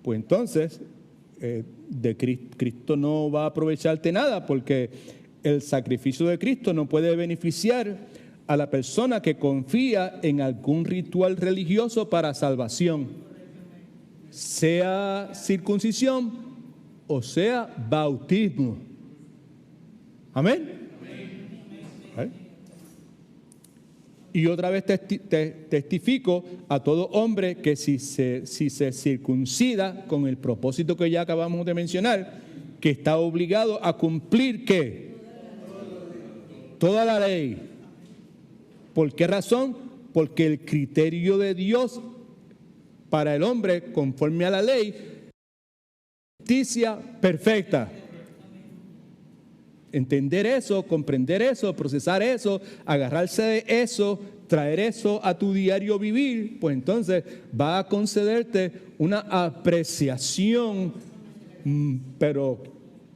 pues entonces de Cristo no va a aprovecharte nada, porque el sacrificio de Cristo no puede beneficiar a la persona que confía en algún ritual religioso para salvación, sea circuncisión o sea bautismo. Amén. Y otra vez testifico a todo hombre que si se circuncida con el propósito que ya acabamos de mencionar, que está obligado a cumplir ¿qué? Toda la ley. ¿Por qué razón? Porque el criterio de Dios para el hombre conforme a la ley, justicia perfecta. Entender eso, comprender eso, procesar eso, agarrarse de eso, traer eso a tu diario vivir, pues entonces va a concederte una apreciación, pero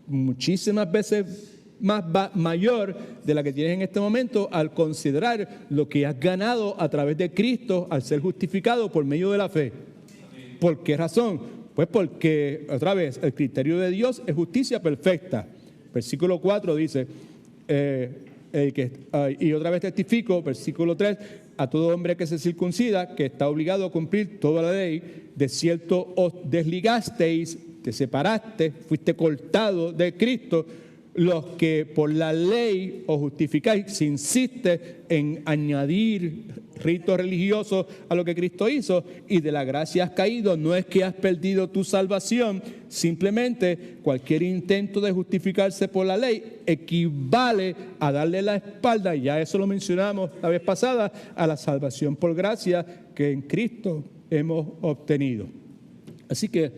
muchísimas veces más mayor de la que tienes en este momento al considerar lo que has ganado a través de Cristo al ser justificado por medio de la fe. ¿Por qué razón? Pues porque, otra vez, el criterio de Dios es justicia perfecta. Versículo 4 dice, y otra vez testifico, versículo 3, a todo hombre que se circuncida, que está obligado a cumplir toda la ley, de cierto os desligasteis, te separaste, fuiste cortado de Cristo. Los que por la ley os justificáis, si insiste en añadir ritos religiosos a lo que Cristo hizo y de la gracia has caído, no es que has perdido tu salvación, simplemente cualquier intento de justificarse por la ley equivale a darle la espalda, y ya eso lo mencionamos la vez pasada, a la salvación por gracia que en Cristo hemos obtenido. Así que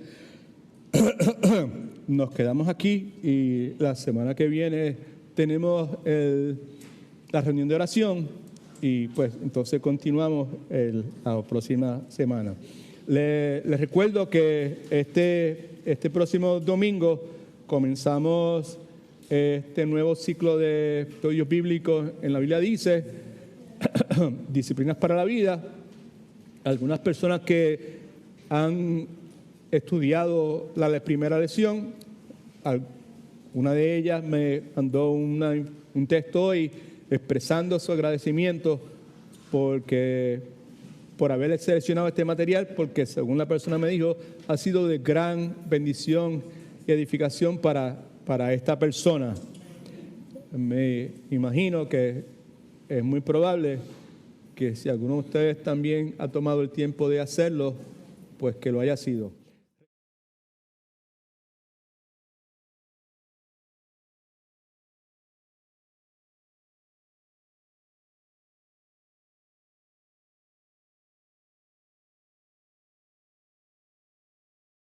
nos quedamos aquí y la semana que viene tenemos la reunión de oración y pues entonces continuamos la próxima semana. Les recuerdo que este próximo domingo comenzamos este nuevo ciclo de estudios bíblicos. En la Biblia dice disciplinas para la vida. Algunas personas que han estudiado la primera lección, una de ellas me mandó un texto hoy expresando su agradecimiento por haber seleccionado este material, porque según la persona me dijo, ha sido de gran bendición y edificación para esta persona. Me imagino que es muy probable que si alguno de ustedes también ha tomado el tiempo de hacerlo, pues que lo haya sido.